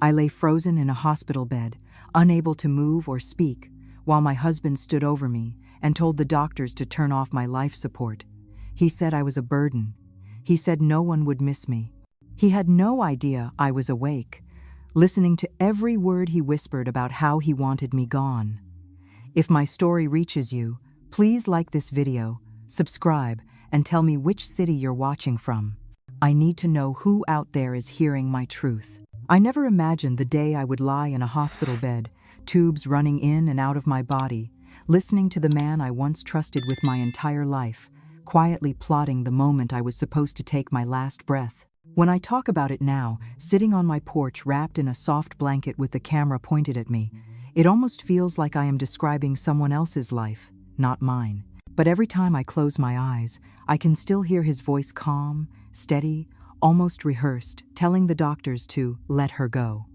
I lay frozen in a hospital bed, unable to move or speak, while my husband stood over me and told the doctors to turn off my life support. He said I was a burden. He said no one would miss me. He had no idea I was awake, listening to every word he whispered about how he wanted me gone. If my story reaches you, please like this video, subscribe, and tell me which city you're watching from. I need to know who out there is hearing my truth. I never imagined the day I would lie in a hospital bed, tubes running in and out of my body, listening to the man I once trusted with my entire life, quietly plotting the moment I was supposed to take my last breath. When I talk about it now, sitting on my porch wrapped in a soft blanket with the camera pointed at me, it almost feels like I am describing someone else's life, not mine. But every time I close my eyes, I can still hear his voice calm, steady, almost rehearsed, telling the doctors to let her go.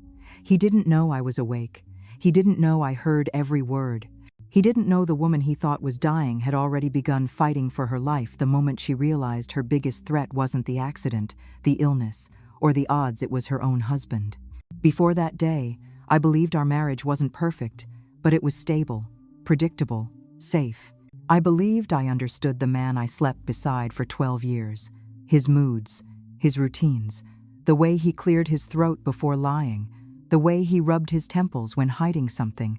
He didn't know I was awake. He didn't know I heard every word. He didn't know the woman he thought was dying had already begun fighting for her life the moment she realized her biggest threat wasn't the accident, the illness, or the odds it was her own husband. Before that day, I believed our marriage wasn't perfect, but it was stable, predictable, safe. I believed I understood the man I slept beside for 12 years, his moods, his routines, the way he cleared his throat before lying, the way he rubbed his temples when hiding something.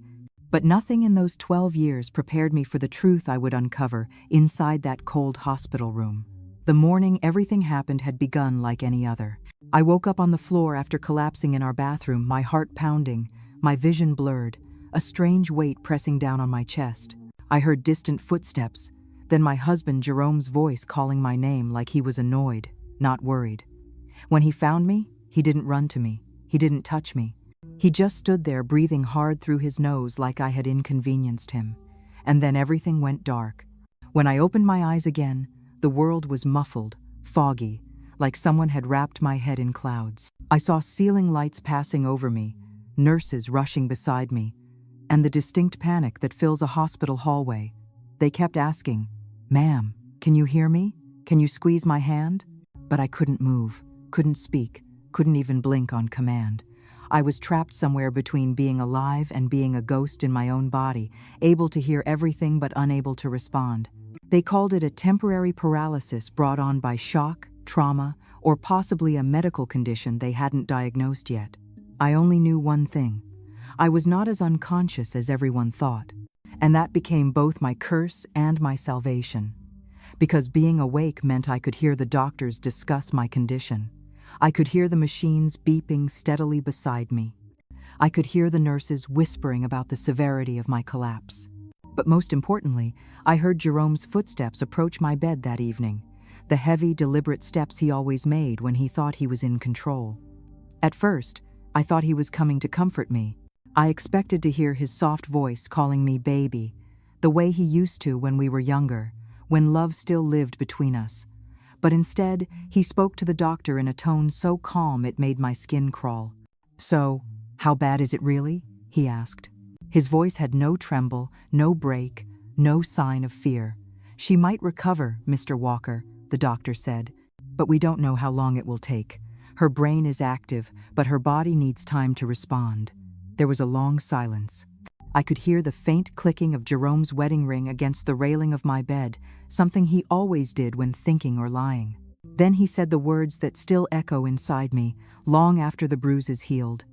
But nothing in those 12 years prepared me for the truth I would uncover inside that cold hospital room. The morning everything happened had begun like any other. I woke up on the floor after collapsing in our bathroom, my heart pounding, my vision blurred, a strange weight pressing down on my chest. I heard distant footsteps, then my husband Jerome's voice calling my name like he was annoyed, not worried. When he found me, he didn't run to me. He didn't touch me. He just stood there breathing hard through his nose like I had inconvenienced him. And then everything went dark. When I opened my eyes again, the world was muffled, foggy, like someone had wrapped my head in clouds. I saw ceiling lights passing over me, nurses rushing beside me, and the distinct panic that fills a hospital hallway. They kept asking, "Ma'am, can you hear me? Can you squeeze my hand?" But I couldn't move, couldn't speak, couldn't even blink on command. I was trapped somewhere between being alive and being a ghost in my own body, able to hear everything but unable to respond. They called it a temporary paralysis brought on by shock, trauma, or possibly a medical condition they hadn't diagnosed yet. I only knew one thing. I was not as unconscious as everyone thought, and that became both my curse and my salvation. Because being awake meant I could hear the doctors discuss my condition. I could hear the machines beeping steadily beside me. I could hear the nurses whispering about the severity of my collapse. But most importantly, I heard Jerome's footsteps approach my bed that evening, the heavy, deliberate steps he always made when he thought he was in control. At first, I thought he was coming to comfort me. I expected to hear his soft voice calling me baby, the way he used to when we were younger, when love still lived between us. But instead, he spoke to the doctor in a tone so calm it made my skin crawl. "So, how bad is it really?" he asked. His voice had no tremble, no break, no sign of fear. "She might recover, Mr. Walker," the doctor said, "but we don't know how long it will take. Her brain is active, but her body needs time to respond." There was a long silence. I could hear the faint clicking of Jerome's wedding ring against the railing of my bed, something he always did when thinking or lying. Then he said the words that still echo inside me, long after the bruises healed.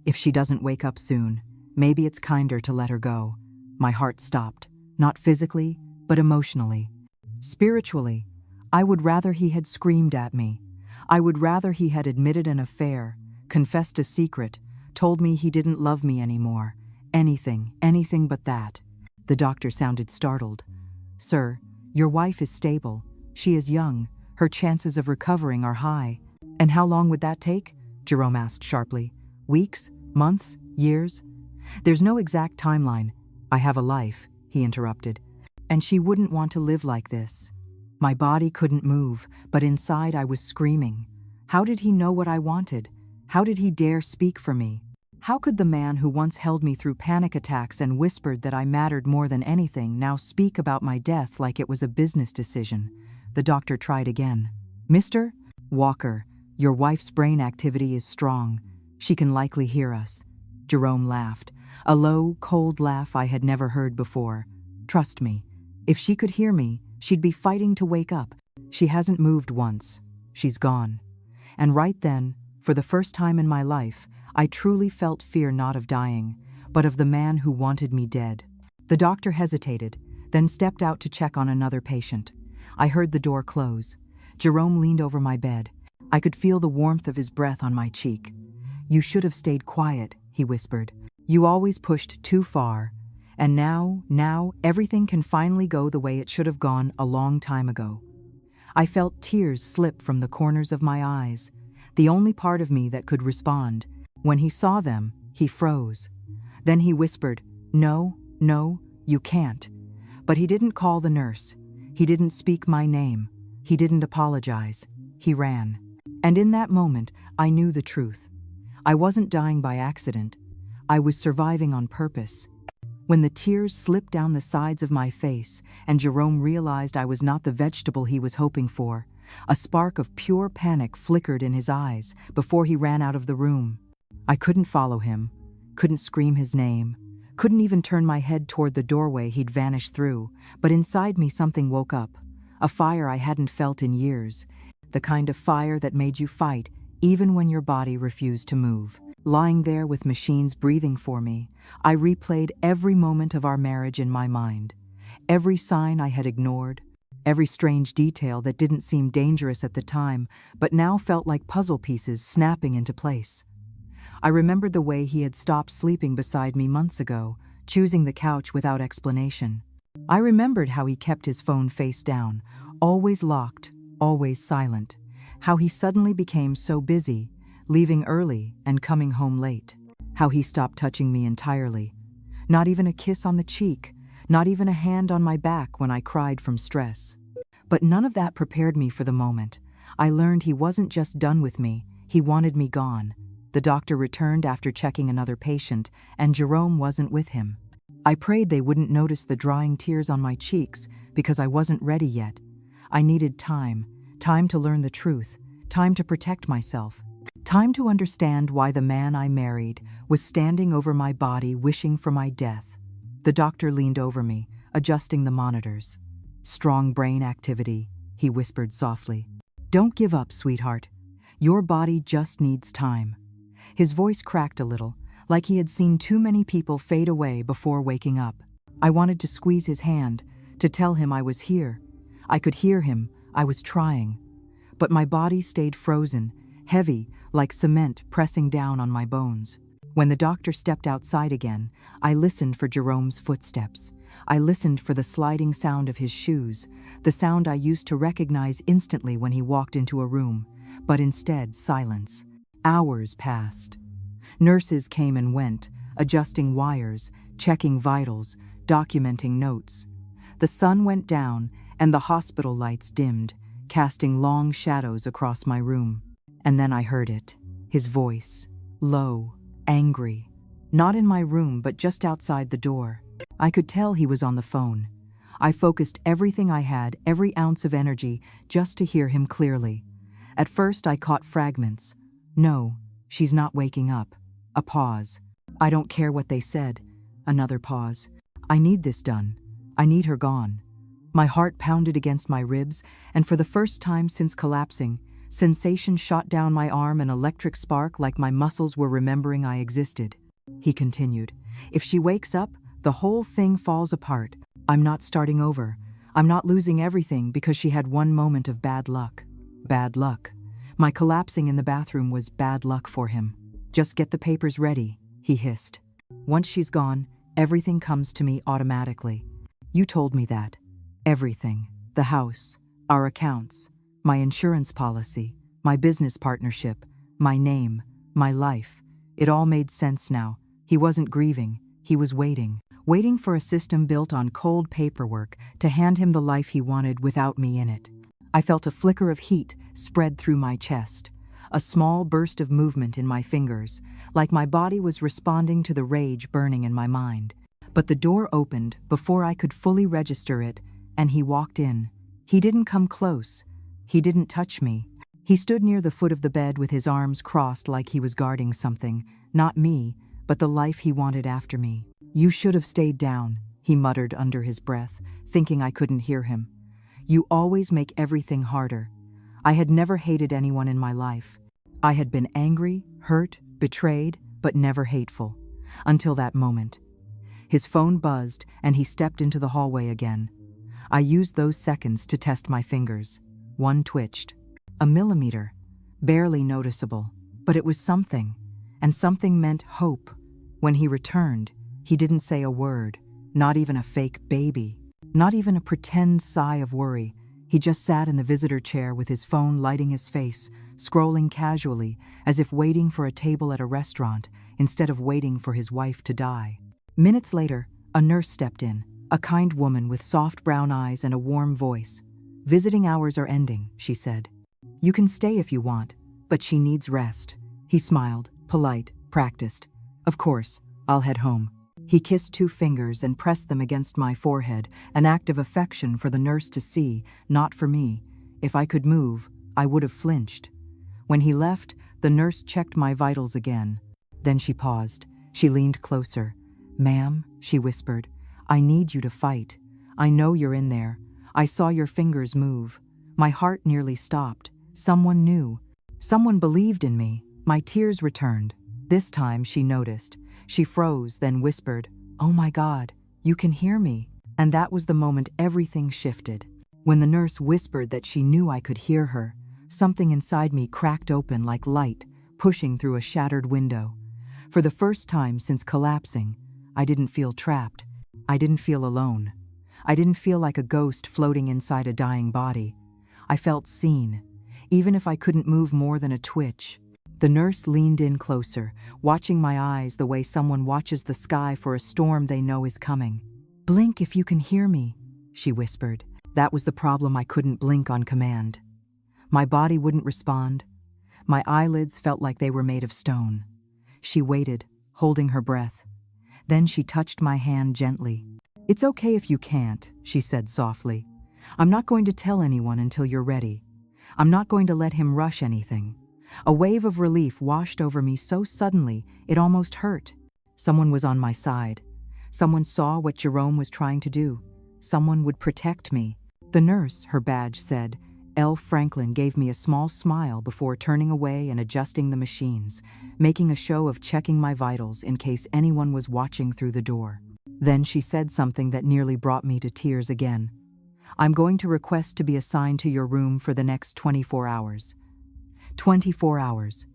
"If she doesn't wake up soon, maybe it's kinder to let her go." My heart stopped, not physically, but emotionally. Spiritually, I would rather he had screamed at me. I would rather he had admitted an affair, confessed a secret, told me he didn't love me anymore. Anything but that. The doctor sounded startled. "Sir, your wife is stable. She is young. Her chances of recovering are high." "And how long would that take?" Jerome asked sharply. "Weeks? Months? Years?" "There's no exact timeline. I have a life," he interrupted. "And she wouldn't want to live like this." My body couldn't move, but inside I was screaming. How did he know what I wanted? How did he dare speak for me? How could the man who once held me through panic attacks and whispered that I mattered more than anything now speak about my death like it was a business decision? The doctor tried again. "Mr. Walker, your wife's brain activity is strong. She can likely hear us." Jerome laughed, a low, cold laugh I had never heard before. "Trust me, if she could hear me, she'd be fighting to wake up. She hasn't moved once. She's gone." And right then, for the first time in my life, I truly felt fear not of dying, but of the man who wanted me dead. The doctor hesitated, then stepped out to check on another patient. I heard the door close. Jerome leaned over my bed. I could feel the warmth of his breath on my cheek. "You should have stayed quiet," he whispered. "You always pushed too far. And now, everything can finally go the way it should have gone a long time ago." I felt tears slip from the corners of my eyes, the only part of me that could respond. When he saw them, he froze. Then he whispered, "No, you can't." But he didn't call the nurse. He didn't speak my name. He didn't apologize. He ran. And in that moment, I knew the truth. I wasn't dying by accident. I was surviving on purpose. When the tears slipped down the sides of my face and Jerome realized I was not the vegetable he was hoping for, a spark of pure panic flickered in his eyes before he ran out of the room. I couldn't follow him, couldn't scream his name, couldn't even turn my head toward the doorway he'd vanished through, but inside me something woke up, a fire I hadn't felt in years, the kind of fire that made you fight even when your body refused to move. Lying there with machines breathing for me, I replayed every moment of our marriage in my mind. Every sign I had ignored, every strange detail that didn't seem dangerous at the time, but now felt like puzzle pieces snapping into place. I remembered the way he had stopped sleeping beside me months ago, choosing the couch without explanation. I remembered how he kept his phone face down, always locked, always silent. How he suddenly became so busy, leaving early and coming home late. How he stopped touching me entirely. Not even a kiss on the cheek, not even a hand on my back when I cried from stress. But none of that prepared me for the moment. I learned he wasn't just done with me, he wanted me gone. The doctor returned after checking another patient, and Jerome wasn't with him. I prayed they wouldn't notice the drying tears on my cheeks because I wasn't ready yet. I needed time to learn the truth, time to protect myself, time to understand why the man I married was standing over my body wishing for my death. The doctor leaned over me, adjusting the monitors. "Strong brain activity," he whispered softly. "Don't give up, sweetheart. Your body just needs time." His voice cracked a little, like he had seen too many people fade away before waking up. I wanted to squeeze his hand, to tell him I was here. I could hear him, I was trying. But my body stayed frozen, heavy, like cement pressing down on my bones. When the doctor stepped outside again, I listened for Jerome's footsteps. I listened for the sliding sound of his shoes, the sound I used to recognize instantly when he walked into a room, but instead silence. Hours passed. Nurses came and went, adjusting wires, checking vitals, documenting notes. The sun went down and the hospital lights dimmed, casting long shadows across my room. And then I heard it, his voice, low, angry. Not in my room, but just outside the door. I could tell he was on the phone. I focused everything I had, every ounce of energy, just to hear him clearly. At first I caught fragments. "No, she's not waking up." A pause. "I don't care what they said." Another pause. "I need this done. I need her gone." My heart pounded against my ribs, and for the first time since collapsing, sensation shot down my arm, an electric spark like my muscles were remembering I existed. He continued, "If she wakes up, the whole thing falls apart. I'm not starting over. I'm not losing everything because she had one moment of bad luck." Bad luck. My collapsing in the bathroom was bad luck for him. "Just get the papers ready," he hissed. "Once she's gone, everything comes to me automatically. You told me that. Everything. The house, our accounts, my insurance policy, my business partnership, my name, my life. It all made sense now. He wasn't grieving. He was waiting for a system built on cold paperwork to hand him the life he wanted without me in it." I felt a flicker of heat spread through my chest, a small burst of movement in my fingers, like my body was responding to the rage burning in my mind. But the door opened before I could fully register it, and he walked in. He didn't come close. He didn't touch me. He stood near the foot of the bed with his arms crossed like he was guarding something, not me, but the life he wanted after me. "You should have stayed down," he muttered under his breath, thinking I couldn't hear him. "You always make everything harder." I had never hated anyone in my life. I had been angry, hurt, betrayed, but never hateful. Until that moment. His phone buzzed and he stepped into the hallway again. I used those seconds to test my fingers. One twitched. A millimeter. Barely noticeable. But it was something. And something meant hope. When he returned, he didn't say a word. Not even a fake baby. Not even a pretend sigh of worry. He just sat in the visitor chair with his phone lighting his face, scrolling casually, as if waiting for a table at a restaurant, instead of waiting for his wife to die. Minutes later, a nurse stepped in, a kind woman with soft brown eyes and a warm voice. "Visiting hours are ending," she said. "You can stay if you want, but she needs rest." He smiled, polite, practiced. "Of course, I'll head home." He kissed 2 fingers and pressed them against my forehead, an act of affection for the nurse to see, not for me. If I could move, I would have flinched. When he left, the nurse checked my vitals again. Then she paused. She leaned closer. "Ma'am," she whispered, "I need you to fight. I know you're in there. I saw your fingers move." My heart nearly stopped. Someone knew. Someone believed in me. My tears returned. This time she noticed. She froze, then whispered, "Oh my God, you can hear me." And that was the moment everything shifted. When the nurse whispered that she knew I could hear her, something inside me cracked open like light, pushing through a shattered window. For the first time since collapsing, I didn't feel trapped. I didn't feel alone. I didn't feel like a ghost floating inside a dying body. I felt seen, even if I couldn't move more than a twitch. The nurse leaned in closer, watching my eyes the way someone watches the sky for a storm they know is coming. "Blink if you can hear me," she whispered. That was the problem. I couldn't blink on command. My body wouldn't respond. My eyelids felt like they were made of stone. She waited, holding her breath. Then she touched my hand gently. "It's okay if you can't," she said softly. "I'm not going to tell anyone until you're ready. I'm not going to let him rush anything." A wave of relief washed over me so suddenly it almost hurt. Someone was on my side. Someone saw what Jerome was trying to do. Someone would protect me. The nurse, her badge said, Elle Franklin, gave me a small smile before turning away and adjusting the machines, making a show of checking my vitals in case anyone was watching through the door. Then she said something that nearly brought me to tears again. "I'm going to request to be assigned to your room for the next 24 hours. 24 hours.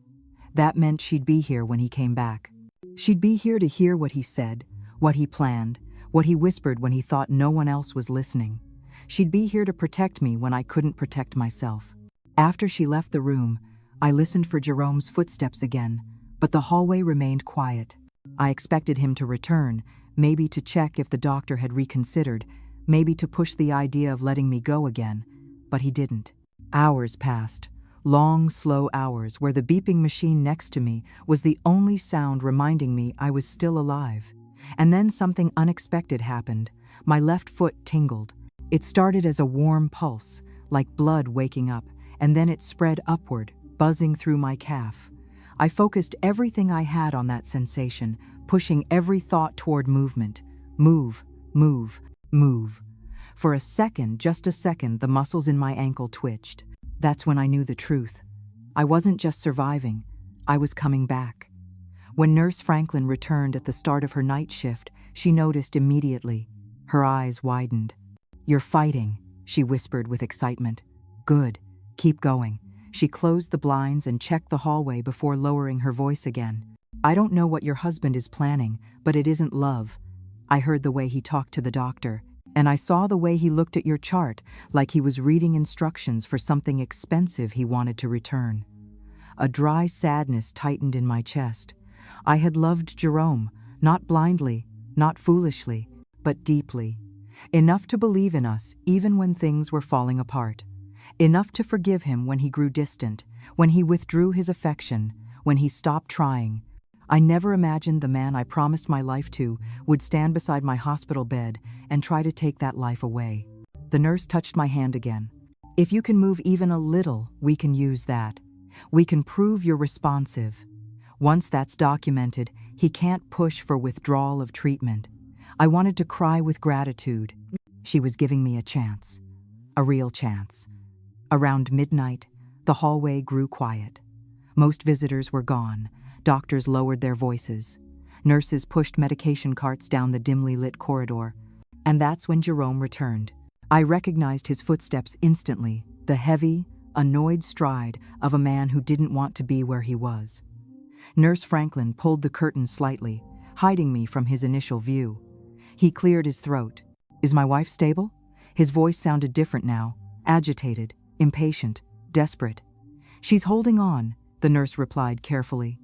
That meant she'd be here when he came back. She'd be here to hear what he said, what he planned, what he whispered when he thought no one else was listening. She'd be here to protect me when I couldn't protect myself." After she left the room, I listened for Jerome's footsteps again, but the hallway remained quiet. I expected him to return, maybe to check if the doctor had reconsidered, maybe to push the idea of letting me go again, but he didn't. Hours passed. Long, slow hours where the beeping machine next to me was the only sound reminding me I was still alive. And then something unexpected happened. My left foot tingled. It started as a warm pulse, like blood waking up, and then it spread upward, buzzing through my calf. I focused everything I had on that sensation, pushing every thought toward movement. Move, move, move. For a second, just a second, the muscles in my ankle twitched. That's when I knew the truth. I wasn't just surviving, I was coming back. When Nurse Franklin returned at the start of her night shift, she noticed immediately. Her eyes widened. "You're fighting," she whispered with excitement. "Good. Keep going." She closed the blinds and checked the hallway before lowering her voice again. "I don't know what your husband is planning, but it isn't love. I heard the way he talked to the doctor. And I saw the way he looked at your chart, like he was reading instructions for something expensive he wanted to return." A dry sadness tightened in my chest. I had loved Jerome, not blindly, not foolishly, but deeply. Enough to believe in us even when things were falling apart. Enough to forgive him when he grew distant, when he withdrew his affection, when he stopped trying. I never imagined the man I promised my life to would stand beside my hospital bed and try to take that life away. The nurse touched my hand again. If you can move even a little, we can use that. We can prove you're responsive. Once that's documented, he can't push for withdrawal of treatment. I wanted to cry with gratitude. She was giving me a chance. A real chance. Around midnight, the hallway grew quiet. Most visitors were gone. Doctors lowered their voices. Nurses pushed medication carts down the dimly lit corridor. And that's when Jerome returned. I recognized his footsteps instantly, the heavy, annoyed stride of a man who didn't want to be where he was. Nurse Franklin pulled the curtain slightly, hiding me from his initial view. He cleared his throat. "Is my wife stable?" His voice sounded different now, agitated, impatient, desperate. "She's holding on," the nurse replied carefully.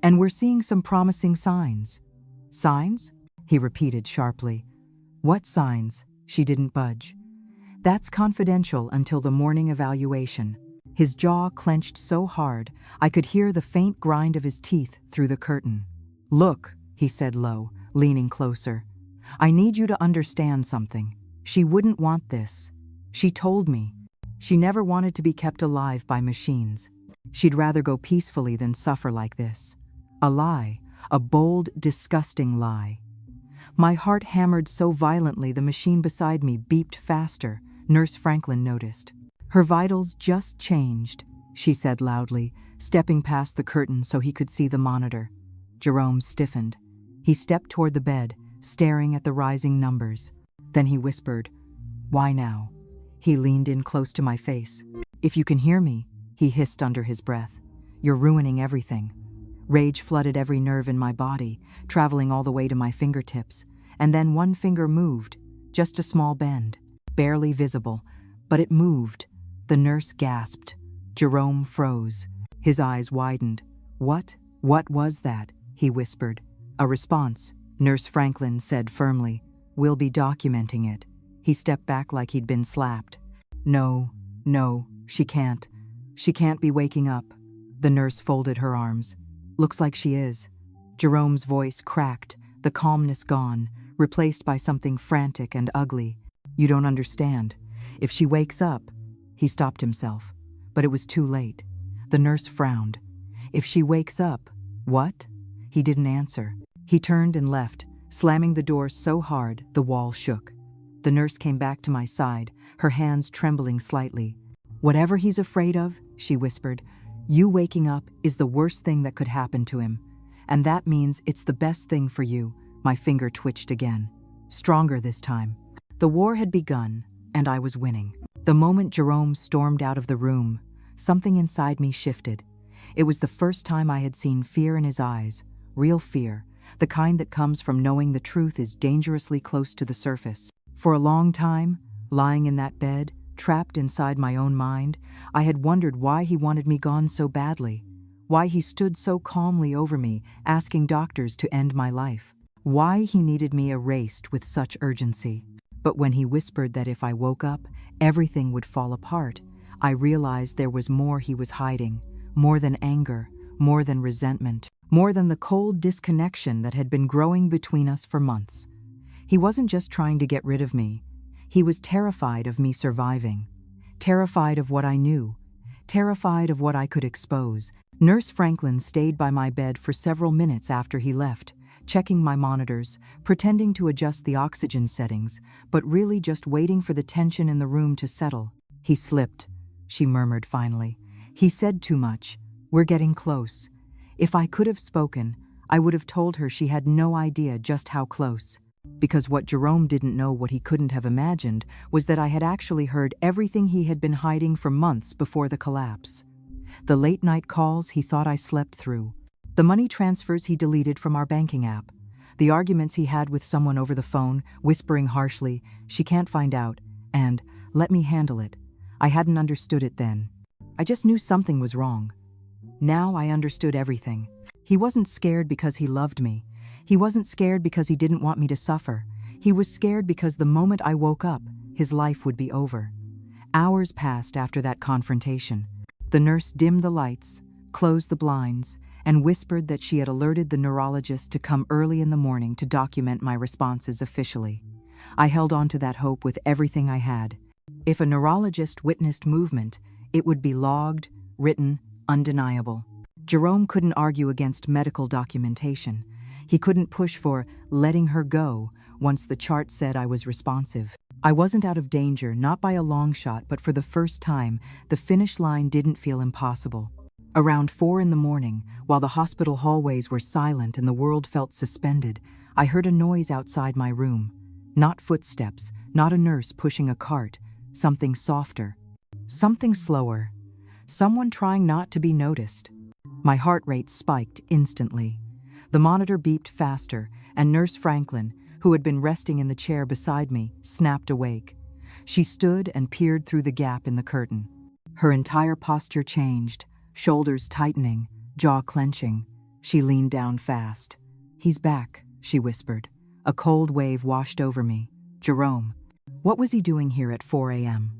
"And we're seeing some promising signs." "Signs?" he repeated sharply. "What signs?" She didn't budge. "That's confidential until the morning evaluation." His jaw clenched so hard, I could hear the faint grind of his teeth through the curtain. "Look," he said low, leaning closer. "I need you to understand something. She wouldn't want this. She told me. She never wanted to be kept alive by machines. She'd rather go peacefully than suffer like this. A lie, a bold, disgusting lie." My heart hammered so violently the machine beside me beeped faster. Nurse Franklin noticed. "Her vitals just changed," she said loudly, stepping past the curtain so he could see the monitor. Jerome stiffened. He stepped toward the bed, staring at the rising numbers. Then he whispered, "Why now?" He leaned in close to my face. "If you can hear me," he hissed under his breath, "you're ruining everything." Rage flooded every nerve in my body, traveling all the way to my fingertips, and then one finger moved, just a small bend, barely visible, but it moved. The nurse gasped. Jerome froze. His eyes widened. What was that?" he whispered. "A response," Nurse Franklin said firmly. "We'll be documenting it." He stepped back like he'd been slapped. No, she can't. She can't be waking up." The nurse folded her arms. "Looks like she is." Jerome's voice cracked, the calmness gone, replaced by something frantic and ugly. "You don't understand. If she wakes up—" He stopped himself, but it was too late. The nurse frowned. "If she wakes up, what?" He didn't answer. He turned and left, slamming the door so hard the wall shook. The nurse came back to my side, her hands trembling slightly. "Whatever he's afraid of," she whispered, "you waking up is the worst thing that could happen to him. And that means it's the best thing for you." My finger twitched again. Stronger this time. The war had begun, and I was winning. The moment Jerome stormed out of the room, something inside me shifted. It was the first time I had seen fear in his eyes, real fear, the kind that comes from knowing the truth is dangerously close to the surface. For a long time, lying in that bed, trapped inside my own mind, I had wondered why he wanted me gone so badly, why he stood so calmly over me, asking doctors to end my life, why he needed me erased with such urgency. But when he whispered that if I woke up, everything would fall apart, I realized there was more he was hiding, more than anger, more than resentment, more than the cold disconnection that had been growing between us for months. He wasn't just trying to get rid of me. He was terrified of me surviving, terrified of what I knew, terrified of what I could expose. Nurse Franklin stayed by my bed for several minutes after he left, checking my monitors, pretending to adjust the oxygen settings, but really just waiting for the tension in the room to settle. "He slipped," she murmured finally. "He said too much. We're getting close." If I could have spoken, I would have told her she had no idea just how close. Because what Jerome didn't know, what he couldn't have imagined, was that I had actually heard everything he had been hiding for months before the collapse. The late-night calls he thought I slept through. The money transfers he deleted from our banking app. The arguments he had with someone over the phone, whispering harshly, "She can't find out," and "Let me handle it." I hadn't understood it then. I just knew something was wrong. Now I understood everything. He wasn't scared because he loved me. He wasn't scared because he didn't want me to suffer. He was scared because the moment I woke up, his life would be over. Hours passed after that confrontation. The nurse dimmed the lights, closed the blinds, and whispered that she had alerted the neurologist to come early in the morning to document my responses officially. I held on to that hope with everything I had. If a neurologist witnessed movement, it would be logged, written, undeniable. Jerome couldn't argue against medical documentation. He couldn't push for letting her go once the chart said I was responsive. I wasn't out of danger, not by a long shot, but for the first time, the finish line didn't feel impossible. Around 4 in the morning, while the hospital hallways were silent and the world felt suspended, I heard a noise outside my room. Not footsteps, not a nurse pushing a cart, something softer, something slower, someone trying not to be noticed. My heart rate spiked instantly. The monitor beeped faster, and Nurse Franklin, who had been resting in the chair beside me, snapped awake. She stood and peered through the gap in the curtain. Her entire posture changed, shoulders tightening, jaw clenching. She leaned down fast. "He's back," she whispered. A cold wave washed over me. Jerome. What was he doing here at 4 a.m.?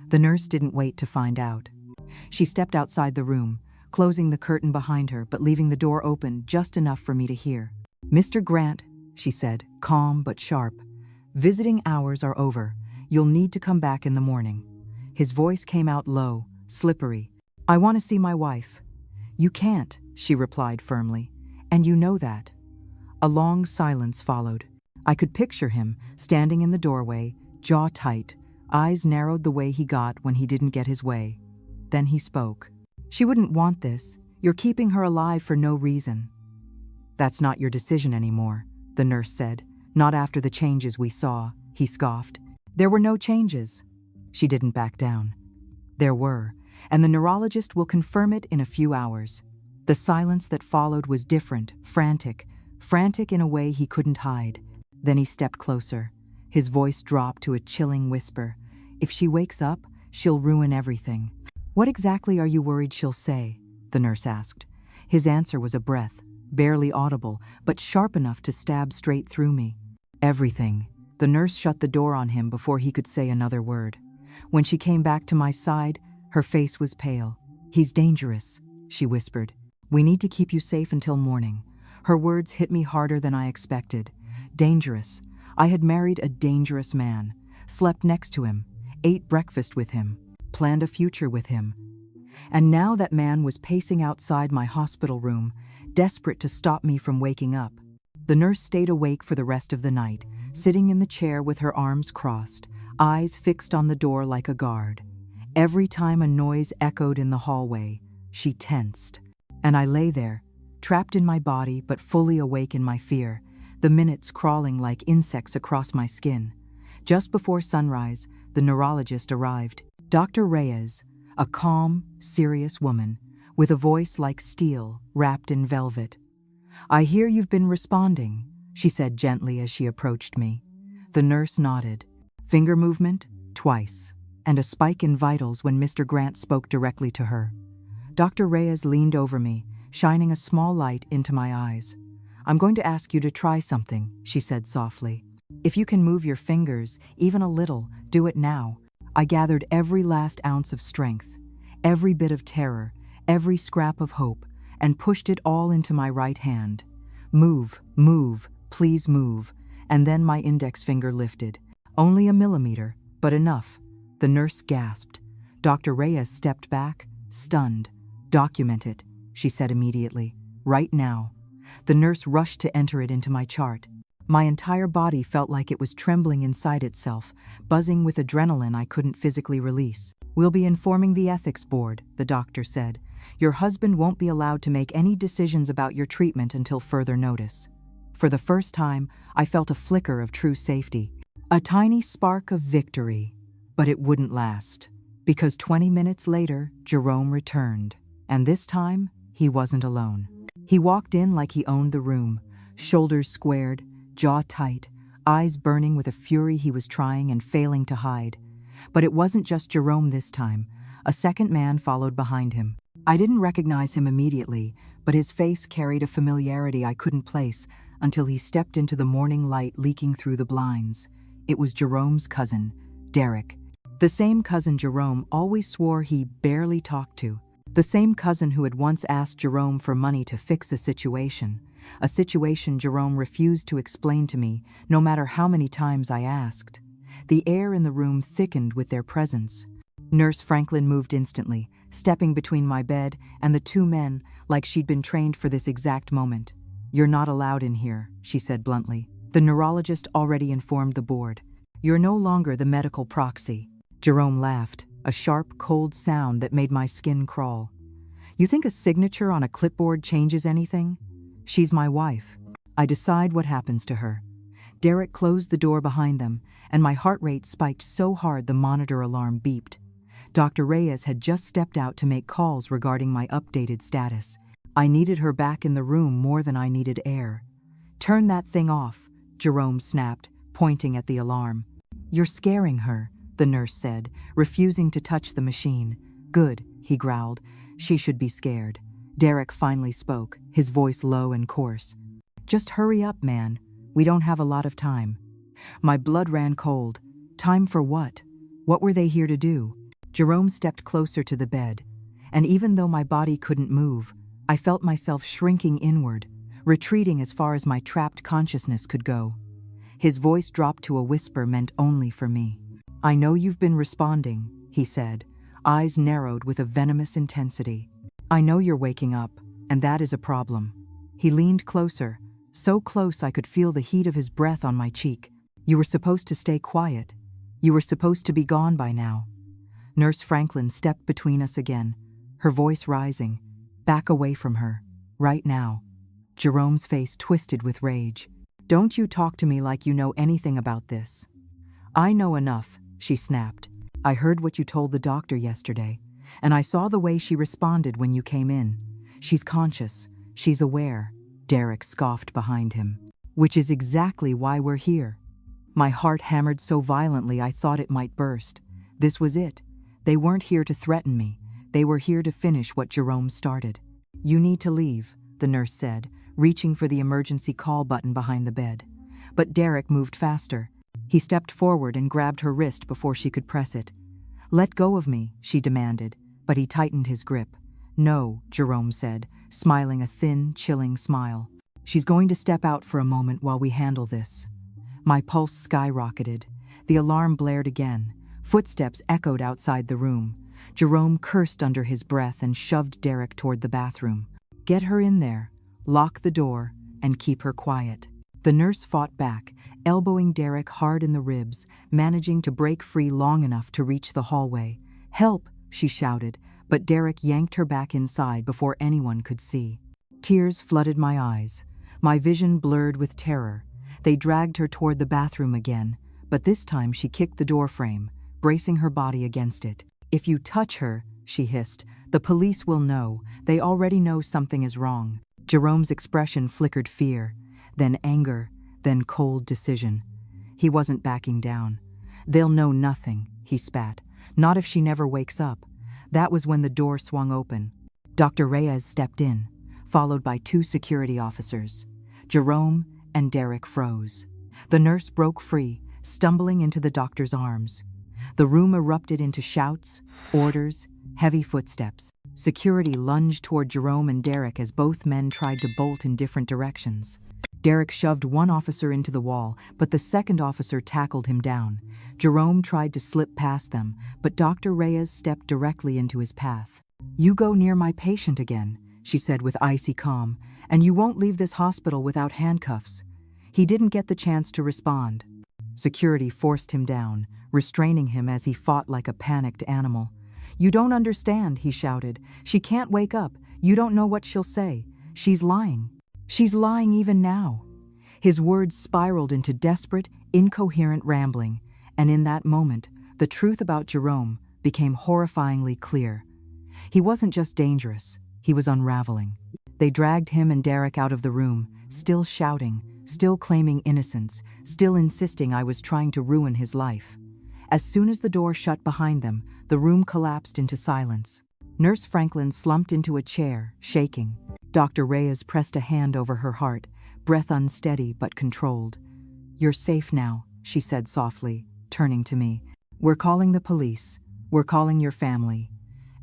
The nurse didn't wait to find out. She stepped outside the room, closing the curtain behind her but leaving the door open just enough for me to hear. "Mr. Grant," she said, calm but sharp, "visiting hours are over. You'll need to come back in the morning." His voice came out low, slippery. "I want to see my wife." "You can't," she replied firmly, "and you know that." A long silence followed. I could picture him, standing in the doorway, jaw tight, eyes narrowed the way he got when he didn't get his way. Then he spoke. "She wouldn't want this. You're keeping her alive for no reason." "That's not your decision anymore," the nurse said. "Not after the changes we saw," he scoffed. "There were no changes." She didn't back down. "There were, and the neurologist will confirm it in a few hours." The silence that followed was different, frantic in a way he couldn't hide. Then he stepped closer. His voice dropped to a chilling whisper. "If she wakes up, she'll ruin everything." "What exactly are you worried she'll say?" the nurse asked. His answer was a breath, barely audible, but sharp enough to stab straight through me. "Everything." The nurse shut the door on him before he could say another word. When she came back to my side, her face was pale. "He's dangerous," she whispered. "We need to keep you safe until morning." Her words hit me harder than I expected. Dangerous. I had married a dangerous man, slept next to him, ate breakfast with him, planned a future with him. And now that man was pacing outside my hospital room, desperate to stop me from waking up. The nurse stayed awake for the rest of the night, sitting in the chair with her arms crossed, eyes fixed on the door like a guard. Every time a noise echoed in the hallway, she tensed. And I lay there, trapped in my body but fully awake in my fear, the minutes crawling like insects across my skin. Just before sunrise, the neurologist arrived. Dr. Reyes, a calm, serious woman, with a voice like steel, wrapped in velvet. "I hear you've been responding," she said gently as she approached me. The nurse nodded. Finger movement, twice, and a spike in vitals when Mr. Grant spoke directly to her. Dr. Reyes leaned over me, shining a small light into my eyes. "I'm going to ask you to try something," she said softly. "If you can move your fingers, even a little, do it now." I gathered every last ounce of strength, every bit of terror, every scrap of hope, and pushed it all into my right hand. "Move, please move." And then my index finger lifted. Only a millimeter, but enough. The nurse gasped. Dr. Reyes stepped back, stunned. "Document it," she said immediately. "Right now." The nurse rushed to enter it into my chart. My entire body felt like it was trembling inside itself, buzzing with adrenaline I couldn't physically release. "We'll be informing the ethics board," the doctor said. "Your husband won't be allowed to make any decisions about your treatment until further notice." For the first time, I felt a flicker of true safety, a tiny spark of victory. But it wouldn't last, because 20 minutes later, Jerome returned. And this time, he wasn't alone. He walked in like he owned the room, shoulders squared, jaw tight, eyes burning with a fury he was trying and failing to hide. But it wasn't just Jerome this time. A second man followed behind him. I didn't recognize him immediately, but his face carried a familiarity I couldn't place until he stepped into the morning light leaking through the blinds. It was Jerome's cousin, Derek. The same cousin Jerome always swore he barely talked to. The same cousin who had once asked Jerome for money to fix a situation Jerome refused to explain to me, no matter how many times I asked. The air in the room thickened with their presence. Nurse Franklin moved instantly, stepping between my bed and the two men like she'd been trained for this exact moment. "You're not allowed in here," she said bluntly. The neurologist already informed the board. "You're no longer the medical proxy." Jerome laughed, a sharp, cold sound that made my skin crawl. "You think a signature on a clipboard changes anything? She's my wife. I decide what happens to her." Derek closed the door behind them, and my heart rate spiked so hard the monitor alarm beeped. Dr. Reyes had just stepped out to make calls regarding my updated status. I needed her back in the room more than I needed air. "Turn that thing off," Jerome snapped, pointing at the alarm. "You're scaring her," the nurse said, refusing to touch the machine. "Good," he growled. "She should be scared." Derek finally spoke, his voice low and coarse. "Just hurry up, man. We don't have a lot of time." My blood ran cold. Time for what? What were they here to do? Jerome stepped closer to the bed, and even though my body couldn't move, I felt myself shrinking inward, retreating as far as my trapped consciousness could go. His voice dropped to a whisper meant only for me. "I know you've been responding," he said, eyes narrowed with a venomous intensity. "I know you're waking up, and that is a problem." He leaned closer, so close I could feel the heat of his breath on my cheek. "You were supposed to stay quiet. You were supposed to be gone by now." Nurse Franklin stepped between us again, her voice rising. "Back away from her. Right now." Jerome's face twisted with rage. "Don't you talk to me like you know anything about this." "I know enough," she snapped. "I heard what you told the doctor yesterday, and I saw the way she responded when you came in. She's conscious. She's aware." Derek scoffed behind him. "Which is exactly why we're here." My heart hammered so violently I thought it might burst. This was it. They weren't here to threaten me. They were here to finish what Jerome started. "You need to leave," the nurse said, reaching for the emergency call button behind the bed. But Derek moved faster. He stepped forward and grabbed her wrist before she could press it. "Let go of me," she demanded, but he tightened his grip. "No," Jerome said, smiling a thin, chilling smile. "She's going to step out for a moment while we handle this." My pulse skyrocketed. The alarm blared again. Footsteps echoed outside the room. Jerome cursed under his breath and shoved Derek toward the bathroom. "Get her in there, lock the door, and keep her quiet." The nurse fought back, elbowing Derek hard in the ribs, managing to break free long enough to reach the hallway. "Help!" she shouted, but Derek yanked her back inside before anyone could see. Tears flooded my eyes. My vision blurred with terror. They dragged her toward the bathroom again, but this time she kicked the door frame, bracing her body against it. "If you touch her," she hissed, "the police will know. They already know something is wrong." Jerome's expression flickered fear, then anger, then cold decision. He wasn't backing down. "They'll know nothing," he spat. "Not if she never wakes up." That was when the door swung open. Dr. Reyes stepped in, followed by two security officers. Jerome and Derek froze. The nurse broke free, stumbling into the doctor's arms. The room erupted into shouts, orders, heavy footsteps. Security lunged toward Jerome and Derek as both men tried to bolt in different directions. Derek shoved one officer into the wall, but the second officer tackled him down. Jerome tried to slip past them, but Dr. Reyes stepped directly into his path. "You go near my patient again," she said with icy calm, "and you won't leave this hospital without handcuffs." He didn't get the chance to respond. Security forced him down, restraining him as he fought like a panicked animal. "You don't understand," he shouted. "She can't wake up. You don't know what she'll say. She's lying. She's lying even now." His words spiraled into desperate, incoherent rambling, and in that moment, the truth about Jerome became horrifyingly clear. He wasn't just dangerous, he was unraveling. They dragged him and Derek out of the room, still shouting, still claiming innocence, still insisting I was trying to ruin his life. As soon as the door shut behind them, the room collapsed into silence. Nurse Franklin slumped into a chair, shaking. Dr. Reyes pressed a hand over her heart, breath unsteady but controlled. "You're safe now," she said softly, turning to me. "We're calling the police. We're calling your family.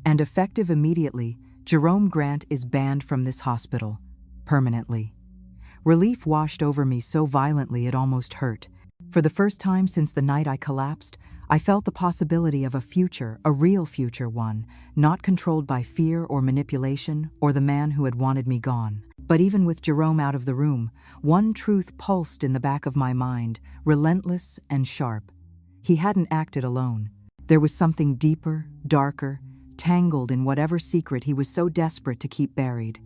And effective immediately, Jerome Grant is banned from this hospital. Permanently." Relief washed over me so violently it almost hurt. For the first time since the night I collapsed, I felt the possibility of a future, a real future one, not controlled by fear or manipulation or the man who had wanted me gone. But even with Jerome out of the room, one truth pulsed in the back of my mind, relentless and sharp. He hadn't acted alone. There was something deeper, darker, tangled in whatever secret he was so desperate to keep buried.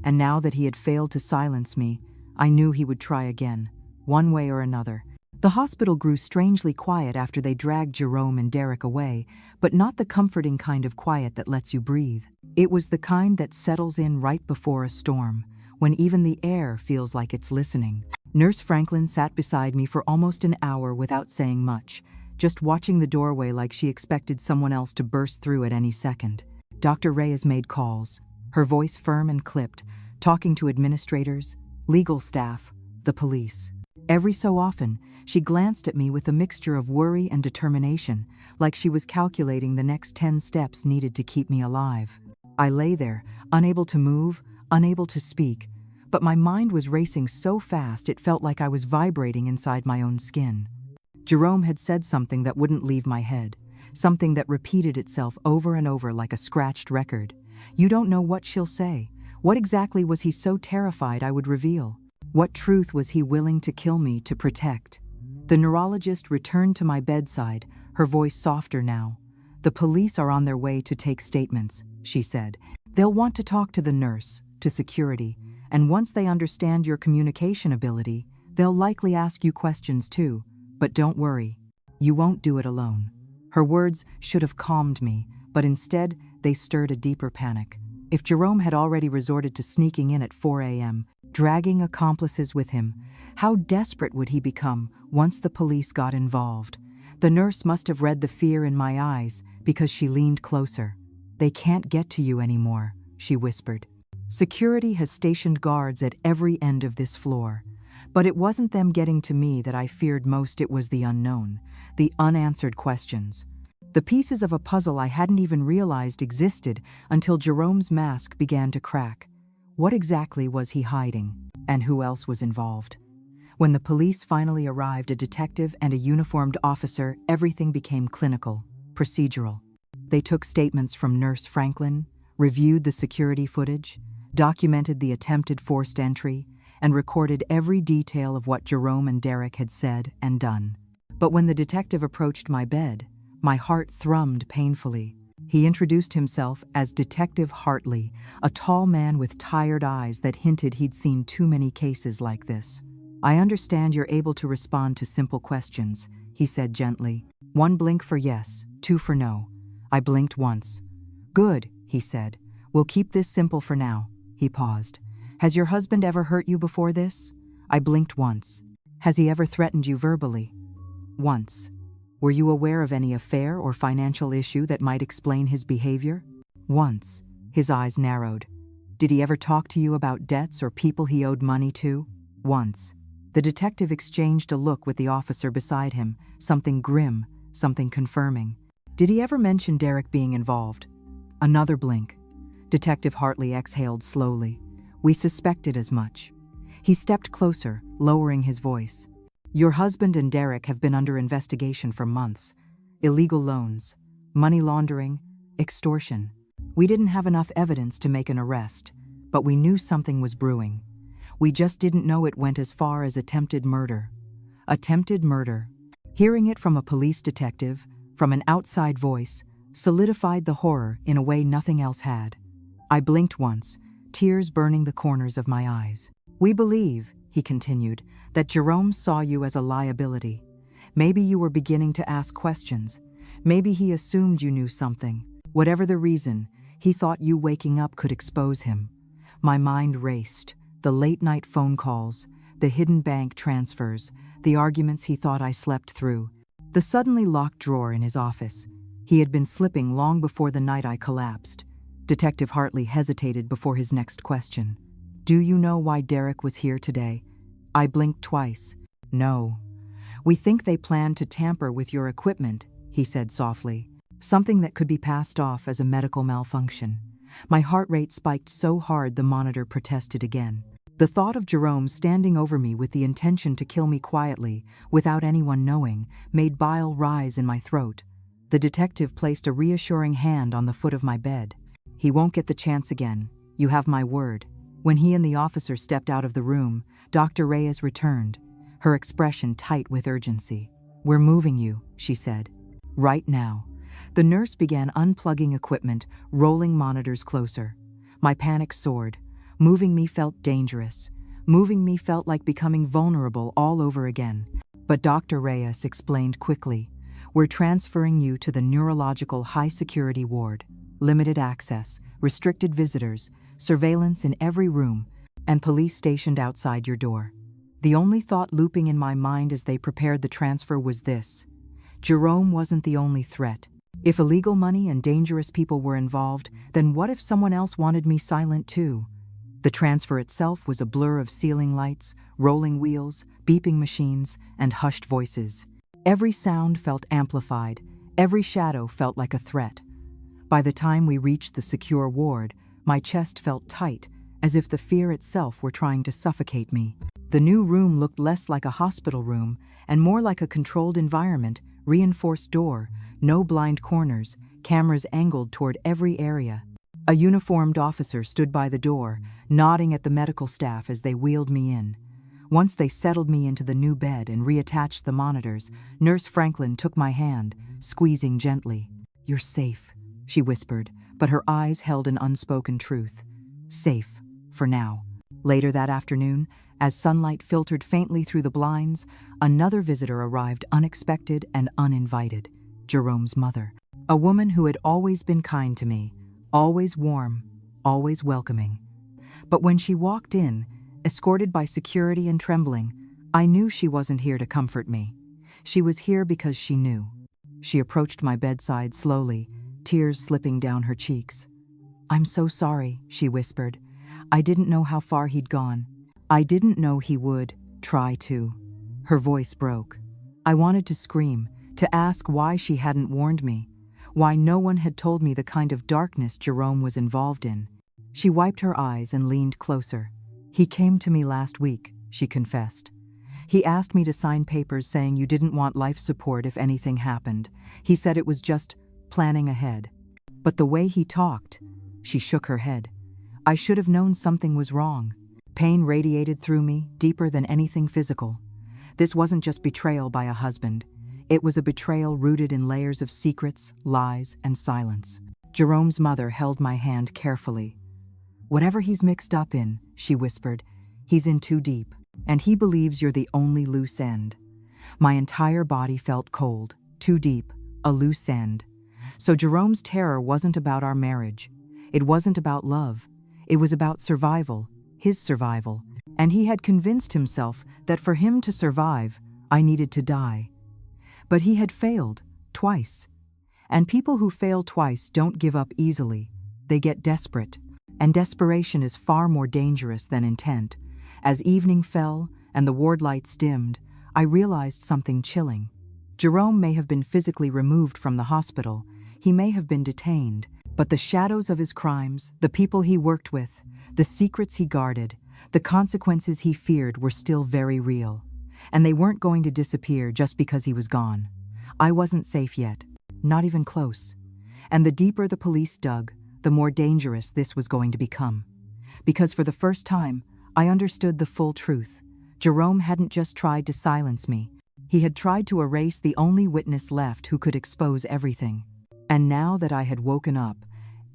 And now that he had failed to silence me, I knew he would try again, one way or another. The hospital grew strangely quiet after they dragged Jerome and Derek away, but not the comforting kind of quiet that lets you breathe. It was the kind that settles in right before a storm, when even the air feels like it's listening. Nurse Franklin sat beside me for almost an hour without saying much, just watching the doorway like she expected someone else to burst through at any second. Dr. Reyes made calls, her voice firm and clipped, talking to administrators, legal staff, the police. Every so often, she glanced at me with a mixture of worry and determination, like she was calculating the next 10 steps needed to keep me alive. I lay there, unable to move, unable to speak, but my mind was racing so fast it felt like I was vibrating inside my own skin. Jerome had said something that wouldn't leave my head, something that repeated itself over and over like a scratched record. You don't know what she'll say. What exactly was he so terrified I would reveal? What truth was he willing to kill me to protect? The neurologist returned to my bedside, her voice softer now. The police are on their way to take statements, she said. They'll want to talk to the nurse, to security, and once they understand your communication ability, they'll likely ask you questions too. But don't worry, you won't do it alone. Her words should have calmed me, but instead they stirred a deeper panic. If Jerome had already resorted to sneaking in at 4 a.m., dragging accomplices with him, how desperate would he become once the police got involved? The nurse must have read the fear in my eyes because she leaned closer. They can't get to you anymore, she whispered. Security has stationed guards at every end of this floor. But it wasn't them getting to me that I feared most, it was the unknown, the unanswered questions. The pieces of a puzzle I hadn't even realized existed until Jerome's mask began to crack. What exactly was he hiding, and who else was involved? When the police finally arrived, a detective and a uniformed officer, everything became clinical, procedural. They took statements from Nurse Franklin, reviewed the security footage, documented the attempted forced entry, and recorded every detail of what Jerome and Derek had said and done. But when the detective approached my bed, my heart thrummed painfully. He introduced himself as Detective Hartley, a tall man with tired eyes that hinted he'd seen too many cases like this. I understand you're able to respond to simple questions, he said gently. 1 blink for yes, 2 for no. I blinked once. Good, he said. We'll keep this simple for now. He paused. Has your husband ever hurt you before this? I blinked once. Has he ever threatened you verbally? Once. Were you aware of any affair or financial issue that might explain his behavior? Once. His eyes narrowed. Did he ever talk to you about debts or people he owed money to? Once. The detective exchanged a look with the officer beside him, something grim, something confirming. Did he ever mention Derek being involved? Another blink. Detective Hartley exhaled slowly. We suspected as much. He stepped closer, lowering his voice. Your husband and Derek have been under investigation for months. Illegal loans, money laundering, extortion. We didn't have enough evidence to make an arrest, but we knew something was brewing. We just didn't know it went as far as attempted murder. Attempted murder. Hearing it from a police detective, from an outside voice, solidified the horror in a way nothing else had. I blinked once, tears burning the corners of my eyes. We believe, he continued, that Jerome saw you as a liability. Maybe you were beginning to ask questions. Maybe he assumed you knew something. Whatever the reason, he thought you waking up could expose him. My mind raced. The late-night phone calls, the hidden bank transfers, the arguments he thought I slept through, the suddenly locked drawer in his office. He had been slipping long before the night I collapsed. Detective Hartley hesitated before his next question. Do you know why Derek was here today? I blinked twice. No. We think they planned to tamper with your equipment, he said softly. Something that could be passed off as a medical malfunction. My heart rate spiked so hard the monitor protested again. The thought of Jerome standing over me with the intention to kill me quietly, without anyone knowing, made bile rise in my throat. The detective placed a reassuring hand on the foot of my bed. "He won't get the chance again. You have my word." When he and the officer stepped out of the room, Dr. Reyes returned, her expression tight with urgency. "We're moving you," she said. "Right now." The nurse began unplugging equipment, rolling monitors closer. My panic soared. Moving me felt dangerous. Moving me felt like becoming vulnerable all over again. But Dr. Reyes explained quickly, "We're transferring you to the neurological high-security ward. Limited access, restricted visitors, surveillance in every room, and police stationed outside your door." The only thought looping in my mind as they prepared the transfer was this: Jerome wasn't the only threat. If illegal money and dangerous people were involved, then what if someone else wanted me silent too? The transfer itself was a blur of ceiling lights, rolling wheels, beeping machines, and hushed voices. Every sound felt amplified, every shadow felt like a threat. By the time we reached the secure ward, my chest felt tight, as if the fear itself were trying to suffocate me. The new room looked less like a hospital room and more like a controlled environment, reinforced door, no blind corners, cameras angled toward every area. A uniformed officer stood by the door, nodding at the medical staff as they wheeled me in. Once they settled me into the new bed and reattached the monitors, Nurse Franklin took my hand, squeezing gently. "You're safe," she whispered, but her eyes held an unspoken truth. Safe, for now. Later that afternoon, as sunlight filtered faintly through the blinds, another visitor arrived unexpected and uninvited. Jerome's mother. A woman who had always been kind to me, always warm, always welcoming. But when she walked in, escorted by security and trembling, I knew she wasn't here to comfort me. She was here because she knew. She approached my bedside slowly, tears slipping down her cheeks. "I'm so sorry," she whispered. "I didn't know how far he'd gone. I didn't know he would try to." Her voice broke. I wanted to scream, to ask why she hadn't warned me, why no one had told me the kind of darkness Jerome was involved in. She wiped her eyes and leaned closer. "He came to me last week," she confessed. "He asked me to sign papers saying you didn't want life support if anything happened. He said it was just planning ahead. But the way he talked," she shook her head, "I should have known something was wrong." Pain radiated through me, deeper than anything physical. This wasn't just betrayal by a husband. It was a betrayal rooted in layers of secrets, lies, and silence. Jerome's mother held my hand carefully. "Whatever he's mixed up in," she whispered, "he's in too deep, and he believes you're the only loose end." My entire body felt cold, too deep, a loose end. So Jerome's terror wasn't about our marriage. It wasn't about love. It was about survival, his survival. And he had convinced himself that for him to survive, I needed to die. But he had failed, twice. And people who fail twice don't give up easily. They get desperate. And desperation is far more dangerous than intent. As evening fell and the ward lights dimmed, I realized something chilling. Jerome may have been physically removed from the hospital. He may have been detained. But the shadows of his crimes, the people he worked with, the secrets he guarded, the consequences he feared were still very real. And they weren't going to disappear just because he was gone. I wasn't safe yet, not even close. And the deeper the police dug, the more dangerous this was going to become. Because for the first time, I understood the full truth. Jerome hadn't just tried to silence me. He had tried to erase the only witness left who could expose everything. And now that I had woken up,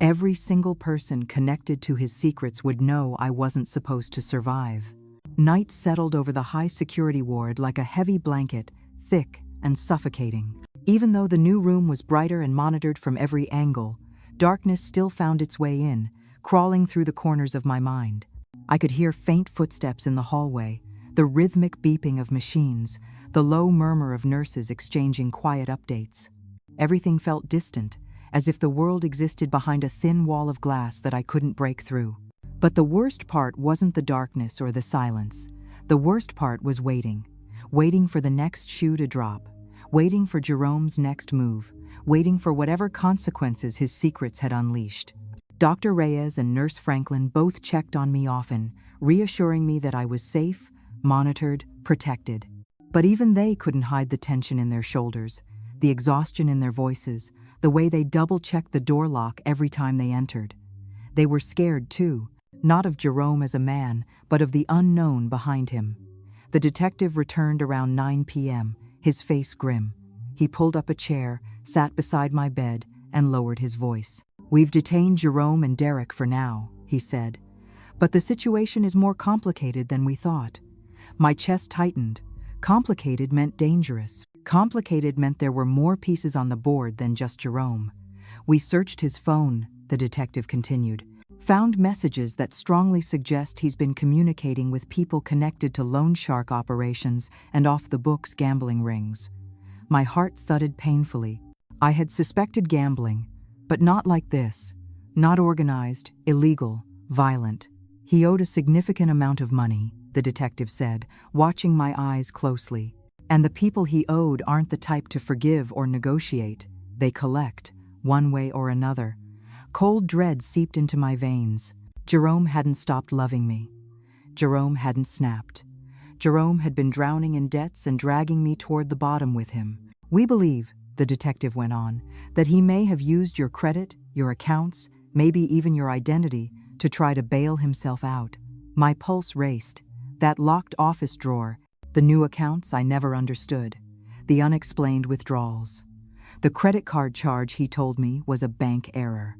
every single person connected to his secrets would know I wasn't supposed to survive. Night settled over the high-security ward like a heavy blanket, thick and suffocating. Even though the new room was brighter and monitored from every angle, darkness still found its way in, crawling through the corners of my mind. I could hear faint footsteps in the hallway, the rhythmic beeping of machines, the low murmur of nurses exchanging quiet updates. Everything felt distant, as if the world existed behind a thin wall of glass that I couldn't break through. But the worst part wasn't the darkness or the silence. The worst part was waiting. Waiting for the next shoe to drop. Waiting for Jerome's next move. Waiting for whatever consequences his secrets had unleashed. Dr. Reyes and Nurse Franklin both checked on me often, reassuring me that I was safe, monitored, protected. But even they couldn't hide the tension in their shoulders, the exhaustion in their voices, the way they double-checked the door lock every time they entered. They were scared too, not of Jerome as a man, but of the unknown behind him. The detective returned around 9 p.m., his face grim. He pulled up a chair, sat beside my bed, and lowered his voice. "We've detained Jerome and Derek for now," he said. "But the situation is more complicated than we thought." My chest tightened. Complicated meant dangerous. Complicated meant there were more pieces on the board than just Jerome. "We searched his phone," the detective continued. "Found messages that strongly suggest he's been communicating with people connected to loan shark operations and off-the-books gambling rings." My heart thudded painfully. I had suspected gambling, but not like this. Not organized, illegal, violent. "He owed a significant amount of money," the detective said, watching my eyes closely. "And the people he owed aren't the type to forgive or negotiate. They collect, one way or another." Cold dread seeped into my veins. Jerome hadn't stopped loving me. Jerome hadn't snapped. Jerome had been drowning in debts and dragging me toward the bottom with him. "We believe," the detective went on, "that he may have used your credit, your accounts, maybe even your identity, to try to bail himself out." My pulse raced. That locked office drawer, the new accounts I never understood, the unexplained withdrawals. The credit card charge, he told me, was a bank error.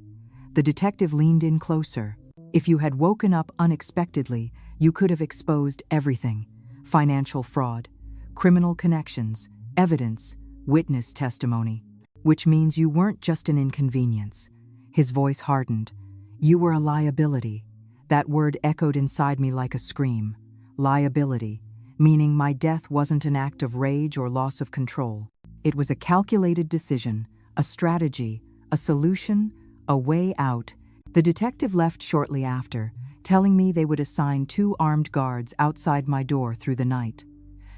The detective leaned in closer. "If you had woken up unexpectedly, you could have exposed everything. Financial fraud, criminal connections, evidence, witness testimony. Which means you weren't just an inconvenience." His voice hardened. "You were a liability." That word echoed inside me like a scream. Liability, meaning my death wasn't an act of rage or loss of control. It was a calculated decision, a strategy, a solution, a way out. The detective left shortly after, telling me they would assign 2 armed guards outside my door through the night.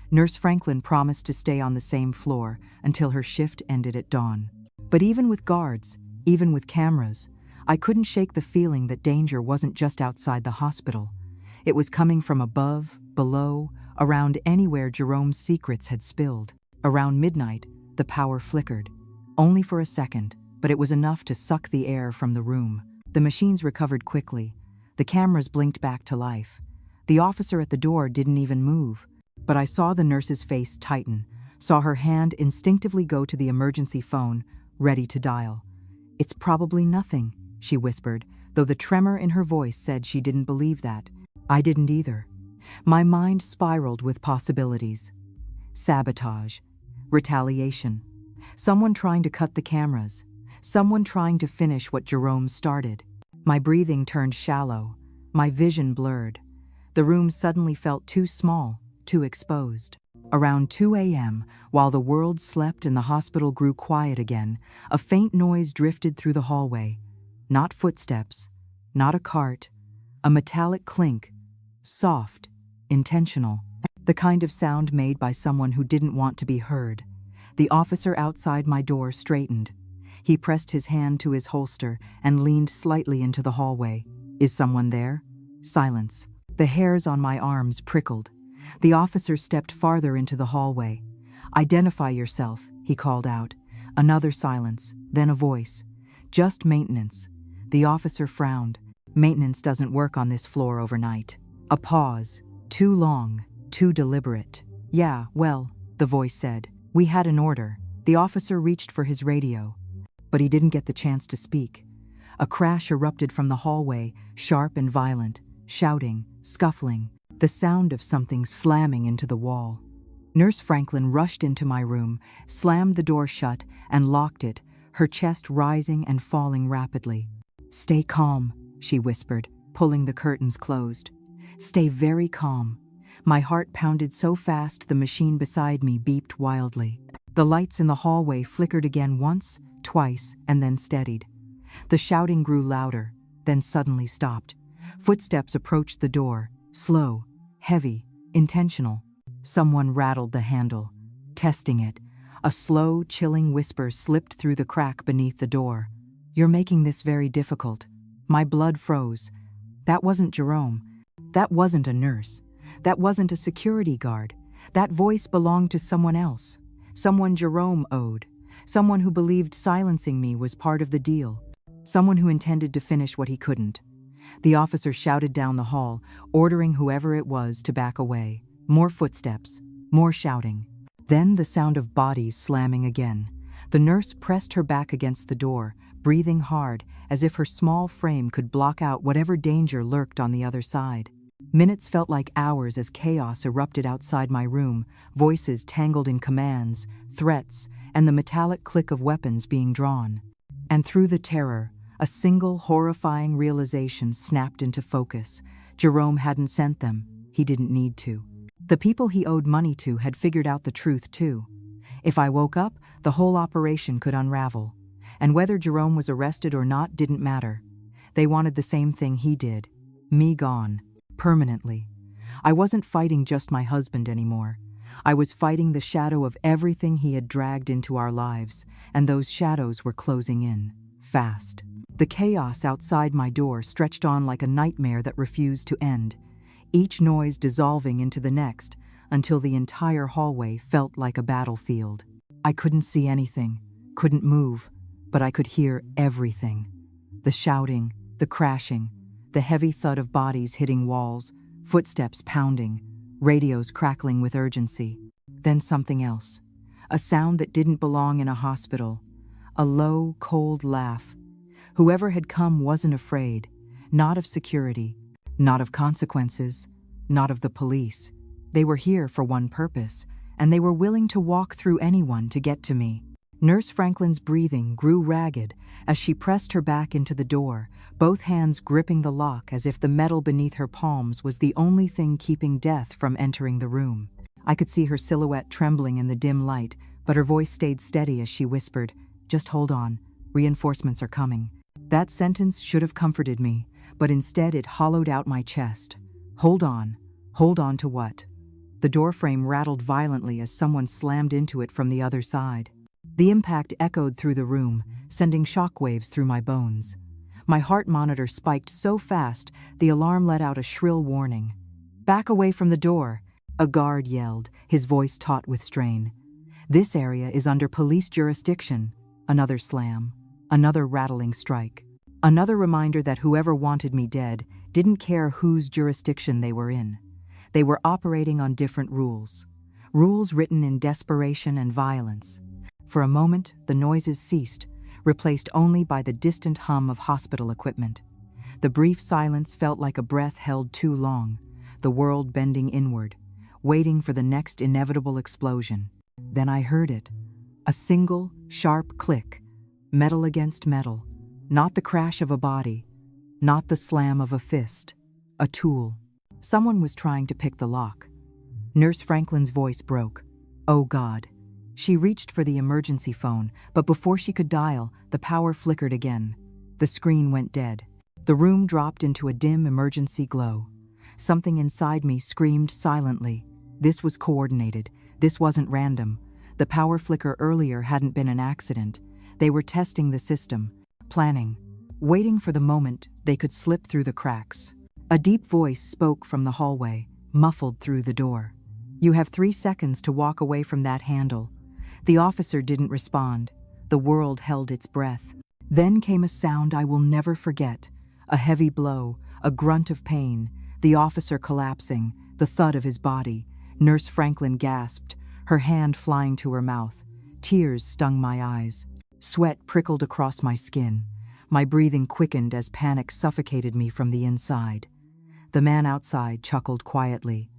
Nurse Franklin promised to stay on the same floor until her shift ended at dawn. But even with guards, even with cameras, I couldn't shake the feeling that danger wasn't just outside the hospital. It was coming from above, below, around anywhere Jerome's secrets had spilled. Around midnight, the power flickered. Only for a second, but it was enough to suck the air from the room. The machines recovered quickly. The cameras blinked back to life. The officer at the door didn't even move. But I saw the nurse's face tighten, saw her hand instinctively go to the emergency phone, ready to dial. "It's probably nothing," she whispered, though the tremor in her voice said she didn't believe that. I didn't either. My mind spiraled with possibilities. Sabotage. Retaliation. Someone trying to cut the cameras. Someone trying to finish what Jerome started. My breathing turned shallow. My vision blurred. The room suddenly felt too small, too exposed. Around 2 a.m., while the world slept and the hospital grew quiet again, a faint noise drifted through the hallway. Not footsteps, not a cart, a metallic clink, soft, intentional, the kind of sound made by someone who didn't want to be heard. The officer outside my door straightened. He pressed his hand to his holster and leaned slightly into the hallway. "Is someone there?" Silence. The hairs on my arms prickled. The officer stepped farther into the hallway. "Identify yourself," he called out. Another silence, then a voice. "Just maintenance." The officer frowned. "Maintenance doesn't work on this floor overnight." A pause. Too long, too deliberate. "Yeah, well," the voice said. "We had an order." The officer reached for his radio. But he didn't get the chance to speak. A crash erupted from the hallway, sharp and violent, shouting, scuffling, the sound of something slamming into the wall. Nurse Franklin rushed into my room, slammed the door shut, and locked it, her chest rising and falling rapidly. "Stay calm," she whispered, pulling the curtains closed. "Stay very calm." My heart pounded so fast the machine beside me beeped wildly. The lights in the hallway flickered again once, twice, and then steadied. The shouting grew louder, then suddenly stopped. Footsteps approached the door, slow, heavy, intentional. Someone rattled the handle, testing it. A slow, chilling whisper slipped through the crack beneath the door. "You're making this very difficult." My blood froze. That wasn't Jerome. That wasn't a nurse. That wasn't a security guard. That voice belonged to someone else. Someone Jerome owed. Someone who believed silencing me was part of the deal. Someone who intended to finish what he couldn't. The officer shouted down the hall, ordering whoever it was to back away. More footsteps. More shouting. Then the sound of bodies slamming again. The nurse pressed her back against the door, breathing hard, as if her small frame could block out whatever danger lurked on the other side. Minutes felt like hours as chaos erupted outside my room, voices tangled in commands, threats, and the metallic click of weapons being drawn. And through the terror, a single horrifying realization snapped into focus. Jerome hadn't sent them. He didn't need to. The people he owed money to had figured out the truth too. If I woke up, the whole operation could unravel. And whether Jerome was arrested or not didn't matter. They wanted the same thing he did. Me gone. Permanently. I wasn't fighting just my husband anymore. I was fighting the shadow of everything he had dragged into our lives, and those shadows were closing in. Fast. The chaos outside my door stretched on like a nightmare that refused to end, each noise dissolving into the next, until the entire hallway felt like a battlefield. I couldn't see anything, couldn't move, but I could hear everything. The shouting, the crashing, the heavy thud of bodies hitting walls, footsteps pounding, radios crackling with urgency. Then something else. A sound that didn't belong in a hospital. A low, cold laugh. Whoever had come wasn't afraid. Not of security. Not of consequences. Not of the police. They were here for one purpose, and they were willing to walk through anyone to get to me. Nurse Franklin's breathing grew ragged as she pressed her back into the door, both hands gripping the lock as if the metal beneath her palms was the only thing keeping death from entering the room. I could see her silhouette trembling in the dim light, but her voice stayed steady as she whispered, "Just hold on. Reinforcements are coming." That sentence should have comforted me, but instead it hollowed out my chest. Hold on. Hold on to what? The doorframe rattled violently as someone slammed into it from the other side. The impact echoed through the room, sending shockwaves through my bones. My heart monitor spiked so fast, the alarm let out a shrill warning. "Back away from the door," a guard yelled, his voice taut with strain. "This area is under police jurisdiction." Another slam. Another rattling strike. Another reminder that whoever wanted me dead didn't care whose jurisdiction they were in. They were operating on different rules. Rules written in desperation and violence. For a moment, the noises ceased, replaced only by the distant hum of hospital equipment. The brief silence felt like a breath held too long, the world bending inward, waiting for the next inevitable explosion. Then I heard it. A single, sharp click, metal against metal, not the crash of a body, not the slam of a fist, a tool. Someone was trying to pick the lock. Nurse Franklin's voice broke. "Oh God." She reached for the emergency phone, but before she could dial, the power flickered again. The screen went dead. The room dropped into a dim emergency glow. Something inside me screamed silently. This was coordinated. This wasn't random. The power flicker earlier hadn't been an accident. They were testing the system, planning, waiting for the moment they could slip through the cracks. A deep voice spoke from the hallway, muffled through the door. "You have 3 seconds to walk away from that handle." The officer didn't respond. The world held its breath. Then came a sound I will never forget. A heavy blow, a grunt of pain, the officer collapsing, the thud of his body. Nurse Franklin gasped, her hand flying to her mouth. Tears stung my eyes. Sweat prickled across my skin. My breathing quickened as panic suffocated me from the inside. The man outside chuckled quietly.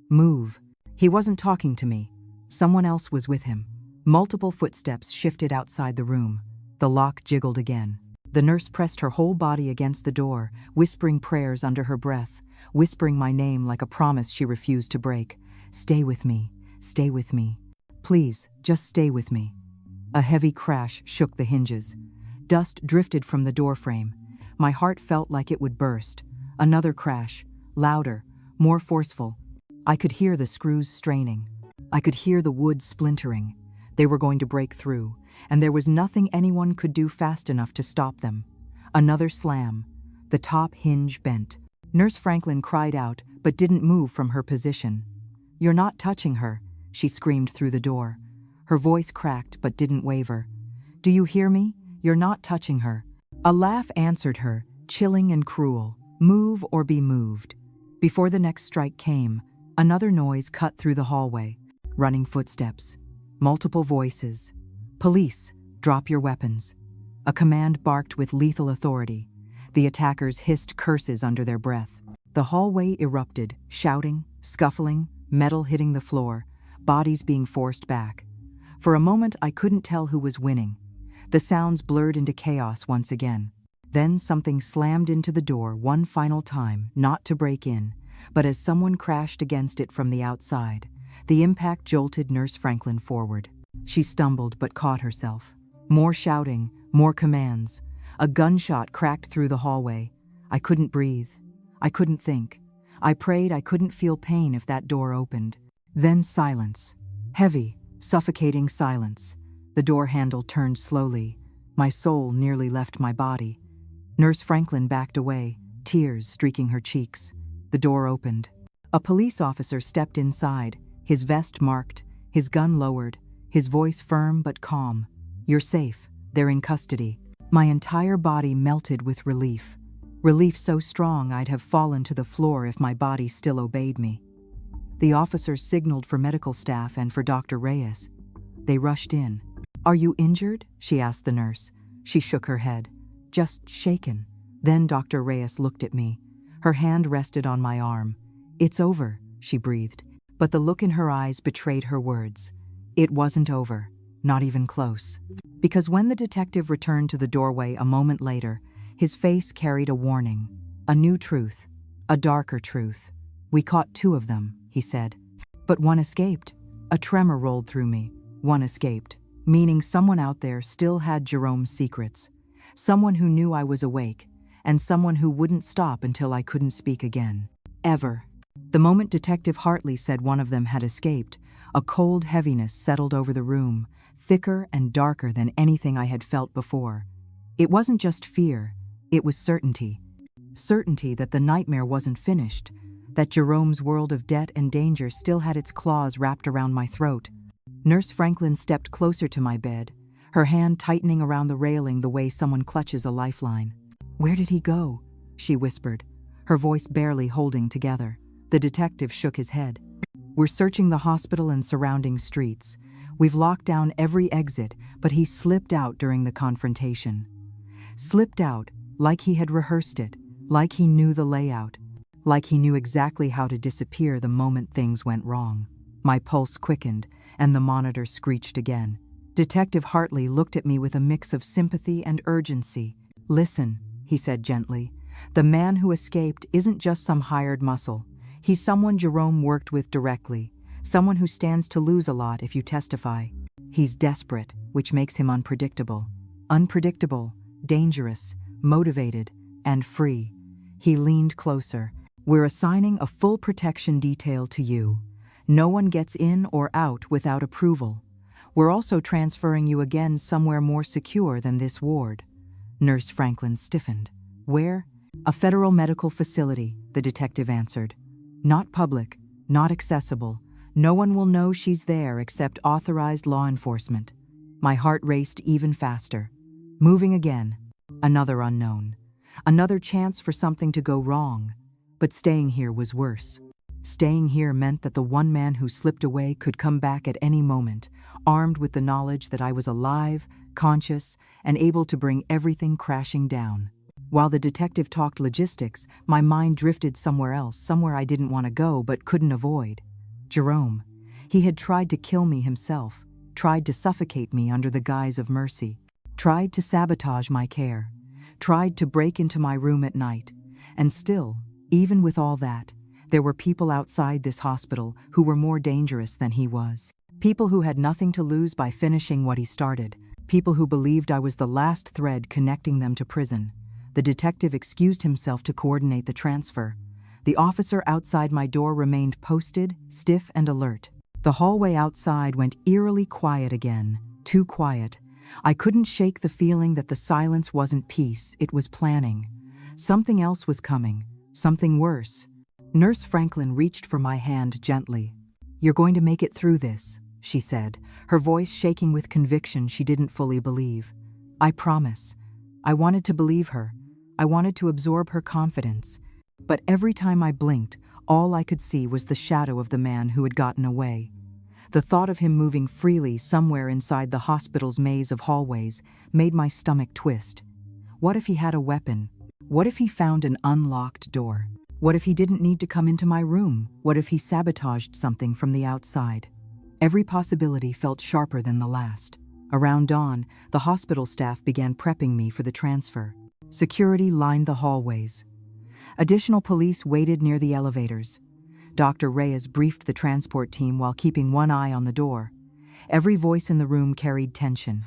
"Move." He wasn't talking to me. Someone else was with him. Multiple footsteps shifted outside the room. The lock jiggled again. The nurse pressed her whole body against the door, whispering prayers under her breath, whispering my name like a promise she refused to break. "Stay with me. Stay with me. Please, just stay with me." A heavy crash shook the hinges. Dust drifted from the doorframe. My heart felt like it would burst. Another crash, louder, more forceful. I could hear the screws straining. I could hear the wood splintering. They were going to break through, and there was nothing anyone could do fast enough to stop them. Another slam. The top hinge bent. Nurse Franklin cried out, but didn't move from her position. "You're not touching her," she screamed through the door. Her voice cracked but didn't waver. "Do you hear me? You're not touching her." A laugh answered her, chilling and cruel. "Move or be moved." Before the next strike came, another noise cut through the hallway. Running footsteps. Multiple voices. "Police, drop your weapons." A command barked with lethal authority. The attackers hissed curses under their breath. The hallway erupted, shouting, scuffling, metal hitting the floor, bodies being forced back. For a moment, I couldn't tell who was winning. The sounds blurred into chaos once again. Then something slammed into the door one final time, not to break in, but as someone crashed against it from the outside. The impact jolted Nurse Franklin forward. She stumbled but caught herself. More shouting, more commands. A gunshot cracked through the hallway. I couldn't breathe. I couldn't think. I prayed I couldn't feel pain if that door opened. Then silence. Heavy, suffocating silence. The door handle turned slowly. My soul nearly left my body. Nurse Franklin backed away, tears streaking her cheeks. The door opened. A police officer stepped inside, his vest marked, his gun lowered, his voice firm but calm. "You're safe. They're in custody." My entire body melted with relief. Relief so strong I'd have fallen to the floor if my body still obeyed me. The officers signaled for medical staff and for Dr. Reyes. They rushed in. "Are you injured?" she asked the nurse. She shook her head. "Just shaken." Then Dr. Reyes looked at me. Her hand rested on my arm. "It's over," she breathed. But the look in her eyes betrayed her words. It wasn't over, not even close. Because when the detective returned to the doorway a moment later, his face carried a warning, a new truth, a darker truth. "We caught 2 of them," he said. "But one escaped." A tremor rolled through me. One escaped, meaning someone out there still had Jerome's secrets. Someone who knew I was awake, and someone who wouldn't stop until I couldn't speak again. Ever. The moment Detective Hartley said one of them had escaped, a cold heaviness settled over the room, thicker and darker than anything I had felt before. It wasn't just fear, it was certainty. Certainty that the nightmare wasn't finished, that Jerome's world of debt and danger still had its claws wrapped around my throat. Nurse Franklin stepped closer to my bed, her hand tightening around the railing the way someone clutches a lifeline. "Where did he go?" she whispered, her voice barely holding together. The detective shook his head. "We're searching the hospital and surrounding streets. We've locked down every exit, but he slipped out during the confrontation." Slipped out, like he had rehearsed it, like he knew the layout, like he knew exactly how to disappear the moment things went wrong. My pulse quickened, and the monitor screeched again. Detective Hartley looked at me with a mix of sympathy and urgency. "Listen," he said gently, "the man who escaped isn't just some hired muscle. He's someone Jerome worked with directly, someone who stands to lose a lot if you testify. He's desperate, which makes him unpredictable. Unpredictable, dangerous, motivated, and free." He leaned closer. "We're assigning a full protection detail to you. No one gets in or out without approval. We're also transferring you again somewhere more secure than this ward." Nurse Franklin stiffened. "Where?" "A federal medical facility," the detective answered. "Not public, not accessible. No one will know she's there except authorized law enforcement." My heart raced even faster. Moving again. Another unknown. Another chance for something to go wrong. But staying here was worse. Staying here meant that the one man who slipped away could come back at any moment, armed with the knowledge that I was alive, conscious, and able to bring everything crashing down. While the detective talked logistics, my mind drifted somewhere else, somewhere I didn't want to go but couldn't avoid. Jerome. He had tried to kill me himself, tried to suffocate me under the guise of mercy, tried to sabotage my care, tried to break into my room at night. And still, even with all that, there were people outside this hospital who were more dangerous than he was. People who had nothing to lose by finishing what he started. People who believed I was the last thread connecting them to prison. The detective excused himself to coordinate the transfer. The officer outside my door remained posted, stiff and alert. The hallway outside went eerily quiet again, too quiet. I couldn't shake the feeling that the silence wasn't peace, it was planning. Something else was coming, something worse. Nurse Franklin reached for my hand gently. "You're going to make it through this," she said, her voice shaking with conviction she didn't fully believe. "I promise." I wanted to believe her. I wanted to absorb her confidence. But every time I blinked, all I could see was the shadow of the man who had gotten away. The thought of him moving freely somewhere inside the hospital's maze of hallways made my stomach twist. What if he had a weapon? What if he found an unlocked door? What if he didn't need to come into my room? What if he sabotaged something from the outside? Every possibility felt sharper than the last. Around dawn, the hospital staff began prepping me for the transfer. Security lined the hallways. Additional police waited near the elevators. Dr. Reyes briefed the transport team while keeping one eye on the door. Every voice in the room carried tension.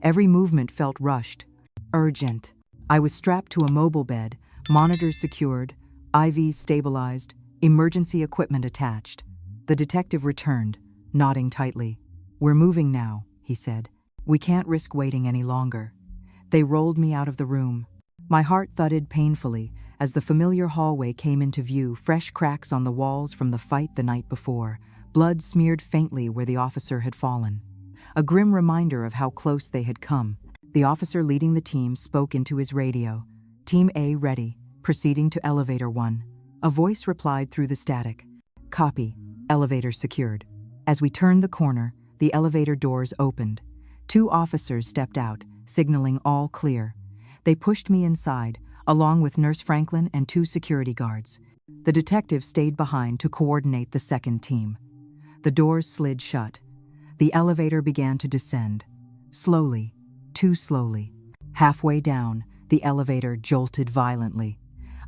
Every movement felt rushed, urgent. I was strapped to a mobile bed, monitors secured, IVs stabilized, emergency equipment attached. The detective returned, nodding tightly. "We're moving now," he said. "We can't risk waiting any longer." They rolled me out of the room. My heart thudded painfully as the familiar hallway came into view, fresh cracks on the walls from the fight the night before, blood smeared faintly where the officer had fallen. A grim reminder of how close they had come. The officer leading the team spoke into his radio. "Team A ready, proceeding to elevator 1. A voice replied through the static. "Copy, elevator secured." As we turned the corner, the elevator doors opened. 2 officers stepped out, signaling all clear. They pushed me inside, along with Nurse Franklin and 2 security guards. The detective stayed behind to coordinate the second team. The doors slid shut. The elevator began to descend. Slowly, too slowly. Halfway down, the elevator jolted violently.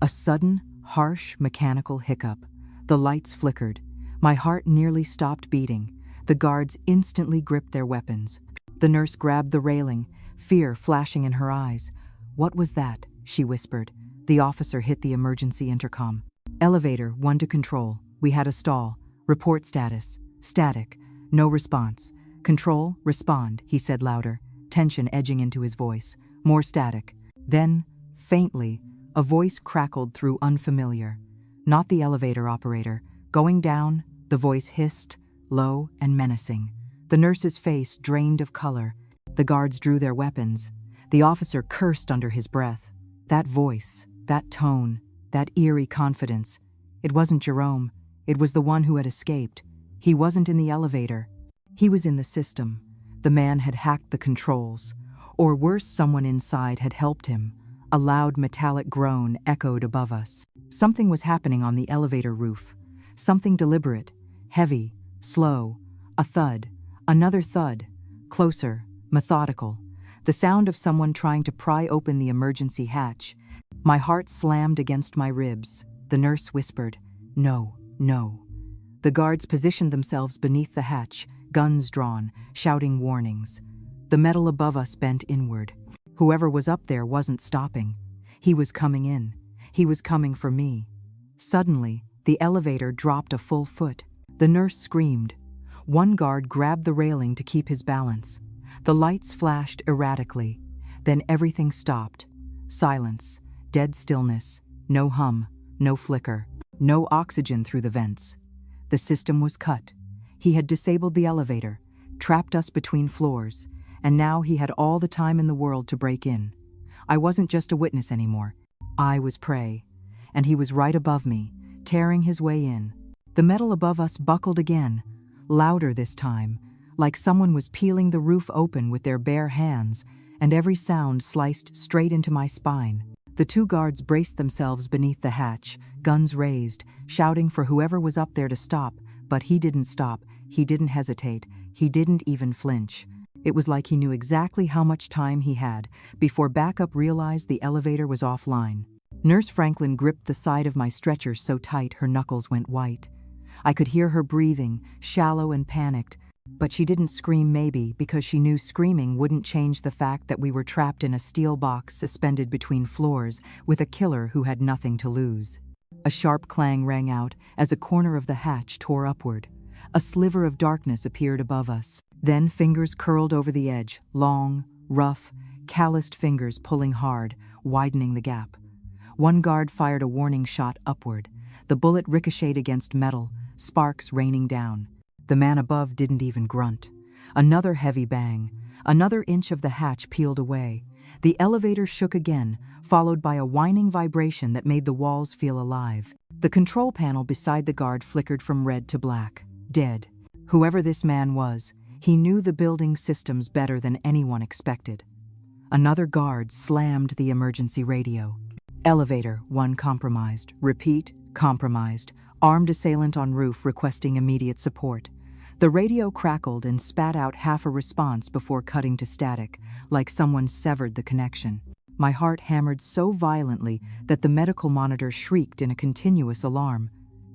A sudden, harsh, mechanical hiccup. The lights flickered. My heart nearly stopped beating. The guards instantly gripped their weapons. The nurse grabbed the railing, fear flashing in her eyes. "What was that?" she whispered. The officer hit the emergency intercom. "Elevator 1 to control. We had a stall. Report status. Static. No response. Control, respond," he said louder, tension edging into his voice. More static. Then, faintly, a voice crackled through unfamiliar. Not the elevator operator. "Going down," the voice hissed, low and menacing. The nurse's face drained of color. The guards drew their weapons. The officer cursed under his breath. That voice, that tone, that eerie confidence. It wasn't Jerome. It was the one who had escaped. He wasn't in the elevator. He was in the system. The man had hacked the controls. Or worse, someone inside had helped him. A loud metallic groan echoed above us. Something was happening on the elevator roof. Something deliberate, heavy, slow. A thud, another thud, closer, methodical. The sound of someone trying to pry open the emergency hatch. My heart slammed against my ribs. The nurse whispered, "No, no." The guards positioned themselves beneath the hatch, guns drawn, shouting warnings. The metal above us bent inward. Whoever was up there wasn't stopping. He was coming in. He was coming for me. Suddenly, the elevator dropped a full foot. The nurse screamed. One guard grabbed the railing to keep his balance. The lights flashed erratically. Then everything stopped. Silence, dead stillness, no hum, no flicker, no oxygen through the vents. The system was cut. He had disabled the elevator, trapped us between floors, and now he had all the time in the world to break in. I wasn't just a witness anymore. I was prey, and he was right above me, tearing his way in. The metal above us buckled again, louder this time, like someone was peeling the roof open with their bare hands, and every sound sliced straight into my spine. The 2 guards braced themselves beneath the hatch, guns raised, shouting for whoever was up there to stop, but he didn't stop, he didn't hesitate, he didn't even flinch. It was like he knew exactly how much time he had before backup realized the elevator was offline. Nurse Franklin gripped the side of my stretcher so tight her knuckles went white. I could hear her breathing, shallow and panicked, but she didn't scream, maybe because she knew screaming wouldn't change the fact that we were trapped in a steel box suspended between floors with a killer who had nothing to lose. A sharp clang rang out as a corner of the hatch tore upward. A sliver of darkness appeared above us. Then fingers curled over the edge, long, rough, calloused fingers pulling hard, widening the gap. One guard fired a warning shot upward. The bullet ricocheted against metal, sparks raining down. The man above didn't even grunt. Another heavy bang. Another inch of the hatch peeled away. The elevator shook again, followed by a whining vibration that made the walls feel alive. The control panel beside the guard flickered from red to black. Dead. Whoever this man was, he knew the building's systems better than anyone expected. Another guard slammed the emergency radio. Elevator 1 compromised. Repeat, compromised. Armed assailant on roof requesting immediate support. The radio crackled and spat out half a response before cutting to static, like someone severed the connection. My heart hammered so violently that the medical monitor shrieked in a continuous alarm.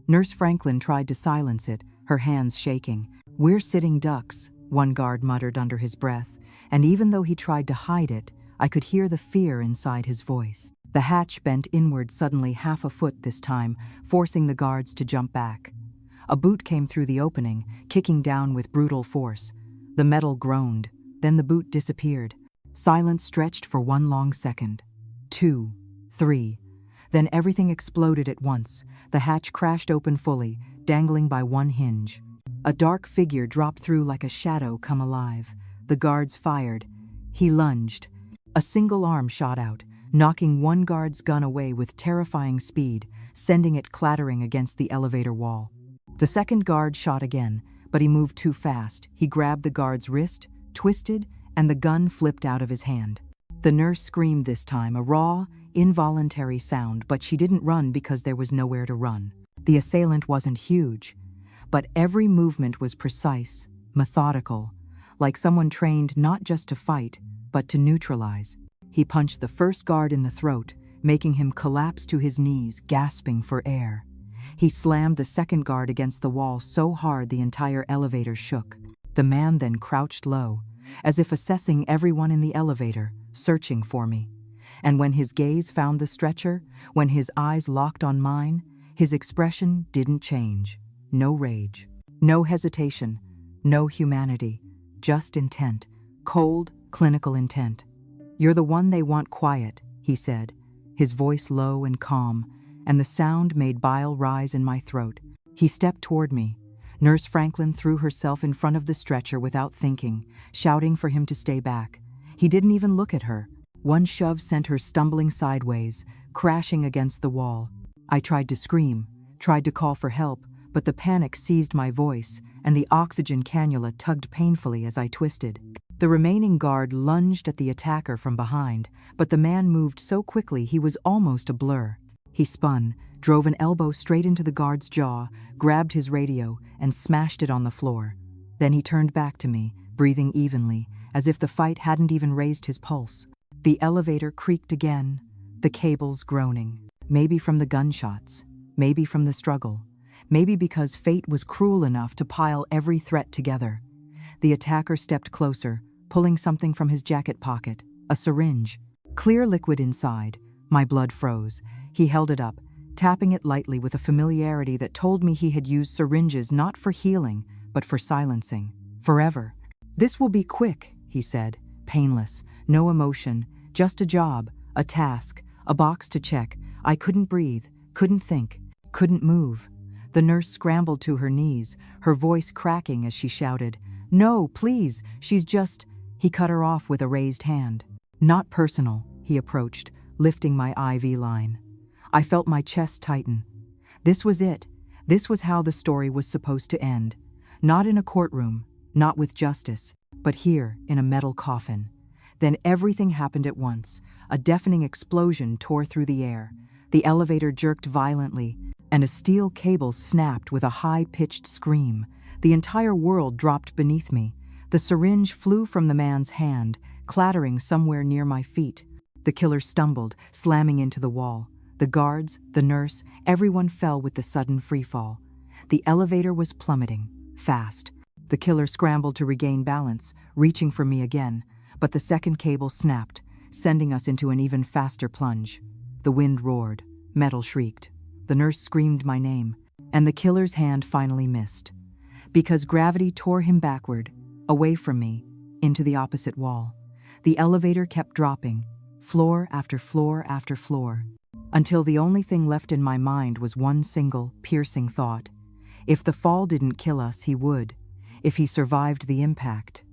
Nurse Franklin tried to silence it, her hands shaking. "We're sitting ducks," one guard muttered under his breath, and even though he tried to hide it, I could hear the fear inside his voice. The hatch bent inward suddenly half a foot this time, forcing the guards to jump back. A boot came through the opening, kicking down with brutal force. The metal groaned, then the boot disappeared. Silence stretched for 1 long second. 2, 3. Then everything exploded at once. The hatch crashed open fully, dangling by one hinge. A dark figure dropped through like a shadow come alive. The guards fired. He lunged. A single arm shot out, knocking one guard's gun away with terrifying speed, sending it clattering against the elevator wall. The second guard shot again, but he moved too fast. He grabbed the guard's wrist, twisted, and the gun flipped out of his hand. The nurse screamed this time, a raw, involuntary sound, but she didn't run because there was nowhere to run. The assailant wasn't huge, but every movement was precise, methodical, like someone trained not just to fight, but to neutralize. He punched the first guard in the throat, making him collapse to his knees, gasping for air. He slammed the second guard against the wall so hard the entire elevator shook. The man then crouched low, as if assessing everyone in the elevator, searching for me. And when his gaze found the stretcher, when his eyes locked on mine, his expression didn't change. No rage, no hesitation, no humanity, just intent, cold, clinical intent. "You're the one they want quiet," he said, his voice low and calm, and the sound made bile rise in my throat. He stepped toward me. Nurse Franklin threw herself in front of the stretcher without thinking, shouting for him to stay back. He didn't even look at her. One shove sent her stumbling sideways, crashing against the wall. I tried to scream, tried to call for help, but the panic seized my voice, and the oxygen cannula tugged painfully as I twisted. The remaining guard lunged at the attacker from behind, but the man moved so quickly he was almost a blur. He spun, drove an elbow straight into the guard's jaw, grabbed his radio, and smashed it on the floor. Then he turned back to me, breathing evenly, as if the fight hadn't even raised his pulse. The elevator creaked again, the cables groaning. Maybe from the gunshots, maybe from the struggle, maybe because fate was cruel enough to pile every threat together. The attacker stepped closer, pulling something from his jacket pocket, a syringe. Clear liquid inside. My blood froze. He held it up, tapping it lightly with a familiarity that told me he had used syringes not for healing, but for silencing. Forever. "This will be quick," he said, painless, no emotion, just a job, a task, a box to check. I couldn't breathe, couldn't think, couldn't move. The nurse scrambled to her knees, her voice cracking as she shouted, "No, please, she's just—" He cut her off with a raised hand. "Not personal," he approached, lifting my IV line. I felt my chest tighten. This was it. This was how the story was supposed to end. Not in a courtroom, not with justice, but here in a metal coffin. Then everything happened at once. A deafening explosion tore through the air. The elevator jerked violently, and a steel cable snapped with a high-pitched scream. The entire world dropped beneath me. The syringe flew from the man's hand, clattering somewhere near my feet. The killer stumbled, slamming into the wall. The guards, the nurse, everyone fell with the sudden freefall. The elevator was plummeting, fast. The killer scrambled to regain balance, reaching for me again, but the second cable snapped, sending us into an even faster plunge. The wind roared, metal shrieked. The nurse screamed my name, and the killer's hand finally missed. Because gravity tore him backward, away from me, into the opposite wall. The elevator kept dropping, floor after floor after floor. until the only thing left in my mind was one single, piercing thought. If the fall didn't kill us, he would, if he survived the impact.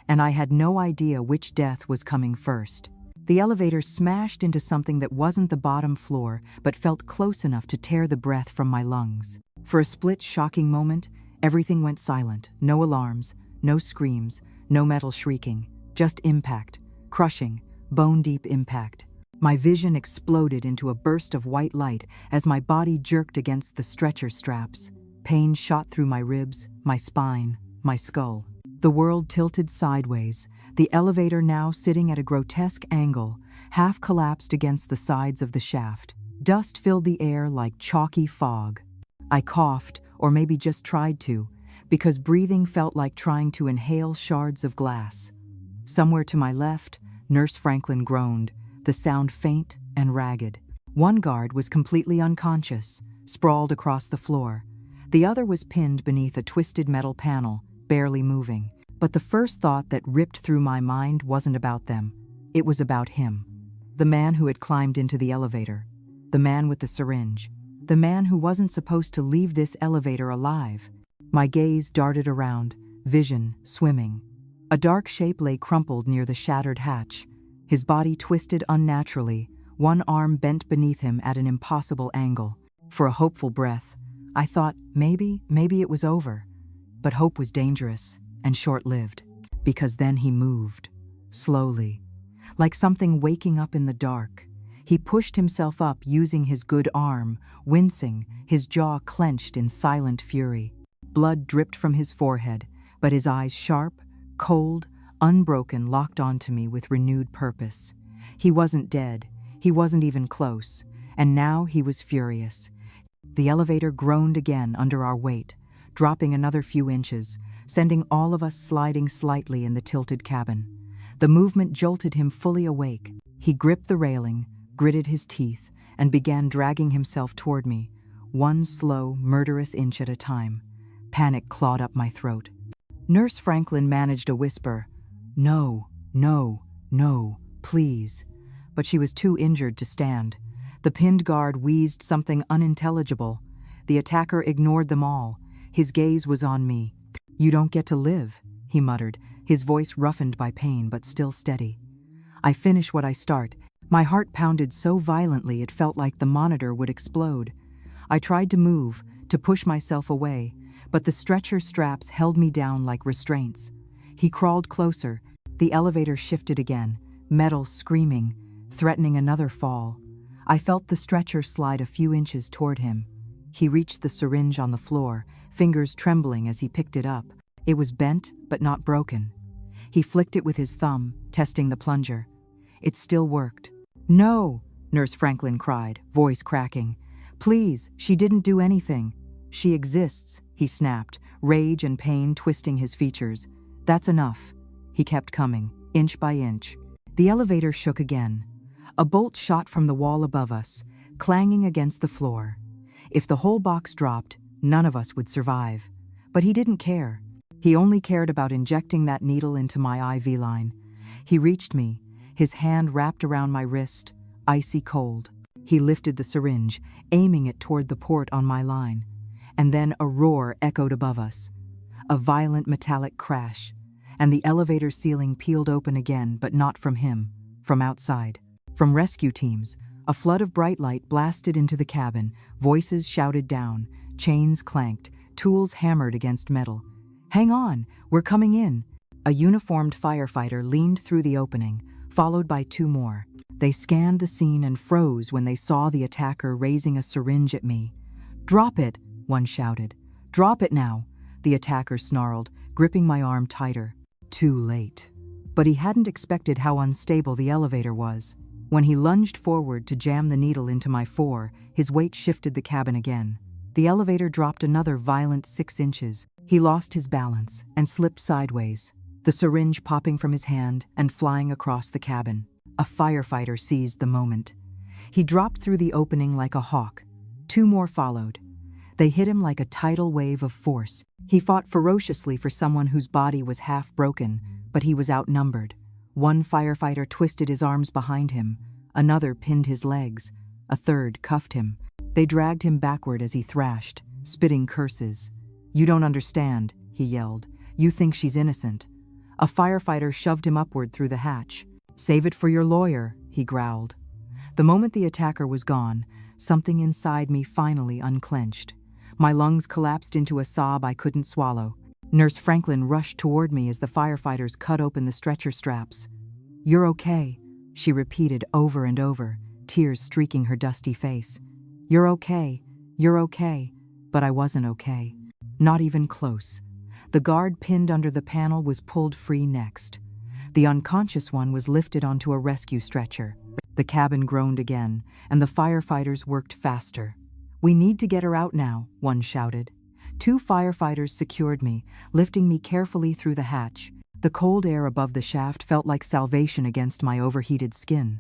And I had no idea which death was coming first. The elevator smashed into something that wasn't the bottom floor, but felt close enough to tear the breath from my lungs. For a split, shocking moment, everything went silent. No alarms, no screams, no metal shrieking, just impact, crushing, bone-deep impact. My vision exploded into a burst of white light as my body jerked against the stretcher straps. Pain shot through my ribs, my spine, my skull. The world tilted sideways, the elevator now sitting at a grotesque angle, half collapsed against the sides of the shaft. Dust filled the air like chalky fog. I coughed, or maybe just tried to, because breathing felt like trying to inhale shards of glass. Somewhere to my left, Nurse Franklin groaned, the sound faint and ragged. One guard was completely unconscious, sprawled across the floor. The other was pinned beneath a twisted metal panel, barely moving. But the first thought that ripped through my mind wasn't about them. It was about him. The man who had climbed into the elevator. The man with the syringe. The man who wasn't supposed to leave this elevator alive. My gaze darted around, vision swimming. A dark shape lay crumpled near the shattered hatch. His body twisted unnaturally, one arm bent beneath him at an impossible angle. For a hopeful breath, I thought maybe it was over. But hope was dangerous and short-lived, because then he moved, slowly, like something waking up in the dark. He pushed himself up using his good arm, wincing, his jaw clenched in silent fury. Blood dripped from his forehead, but his eyes sharp, cold, unbroken, locked onto me with renewed purpose. He wasn't dead, he wasn't even close, and now he was furious. The elevator groaned again under our weight, dropping another few inches, sending all of us sliding slightly in the tilted cabin. The movement jolted him fully awake. He gripped the railing, gritted his teeth, and began dragging himself toward me, one slow, murderous inch at a time. Panic clawed up my throat. Nurse Franklin managed a whisper, "No, no, no, please." But she was too injured to stand. The pinned guard wheezed something unintelligible. The attacker ignored them all. His gaze was on me. "You don't get to live," he muttered, his voice roughened by pain but still steady. "I finish what I start." My heart pounded so violently it felt like the monitor would explode. I tried to move, to push myself away, but the stretcher straps held me down like restraints. He crawled closer. The elevator shifted again, metal screaming, threatening another fall. I felt the stretcher slide a few inches toward him. He reached the syringe on the floor, fingers trembling as he picked it up. It was bent, but not broken. He flicked it with his thumb, testing the plunger. It still worked. "No!" Nurse Franklin cried, voice cracking. "Please, she didn't do anything." "She exists," he snapped, rage and pain twisting his features. "That's enough." He kept coming, inch by inch. The elevator shook again. A bolt shot from the wall above us, clanging against the floor. If the whole box dropped, none of us would survive. But he didn't care. He only cared about injecting that needle into my IV line. He reached me, his hand wrapped around my wrist, icy cold. He lifted the syringe, aiming it toward the port on my line. And then a roar echoed above us. A violent metallic crash, and the elevator ceiling peeled open again, but not from him, from outside. From rescue teams, a flood of bright light blasted into the cabin, voices shouted down, chains clanked, tools hammered against metal. "Hang on, we're coming in." A uniformed firefighter leaned through the opening, followed by two more. They scanned the scene and froze when they saw the attacker raising a syringe at me. "Drop it," one shouted. "Drop it now," the attacker snarled, gripping my arm tighter. Too late. But he hadn't expected how unstable the elevator was. When he lunged forward to jam the needle into my fore, his weight shifted the cabin again. The elevator dropped another violent 6 inches. He lost his balance and slipped sideways, the syringe popping from his hand and flying across the cabin. A firefighter seized the moment. He dropped through the opening like a hawk. 2 more followed. They hit him like a tidal wave of force. He fought ferociously for someone whose body was half broken, but he was outnumbered. One firefighter twisted his arms behind him. Another pinned his legs. A third cuffed him. They dragged him backward as he thrashed, spitting curses. "You don't understand," he yelled. "You think she's innocent." A firefighter shoved him upward through the hatch. "Save it for your lawyer," he growled. The moment the attacker was gone, something inside me finally unclenched. My lungs collapsed into a sob I couldn't swallow. Nurse Franklin rushed toward me as the firefighters cut open the stretcher straps. "You're okay," she repeated over and over, tears streaking her dusty face. "You're okay. You're okay." But I wasn't okay. Not even close. The guard pinned under the panel was pulled free next. The unconscious one was lifted onto a rescue stretcher. The cabin groaned again, and the firefighters worked faster. "We need to get her out now," one shouted. 2 firefighters secured me, lifting me carefully through the hatch. The cold air above the shaft felt like salvation against my overheated skin.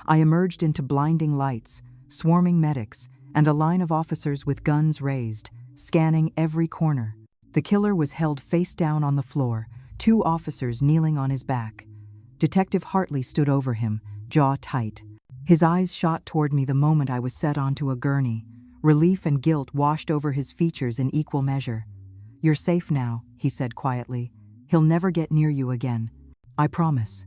I emerged into blinding lights, swarming medics, and a line of officers with guns raised, scanning every corner. The killer was held face down on the floor, 2 officers kneeling on his back. Detective Hartley stood over him, jaw tight. His eyes shot toward me the moment I was set onto a gurney. Relief and guilt washed over his features in equal measure. "You're safe now," he said quietly. "He'll never get near you again. I promise."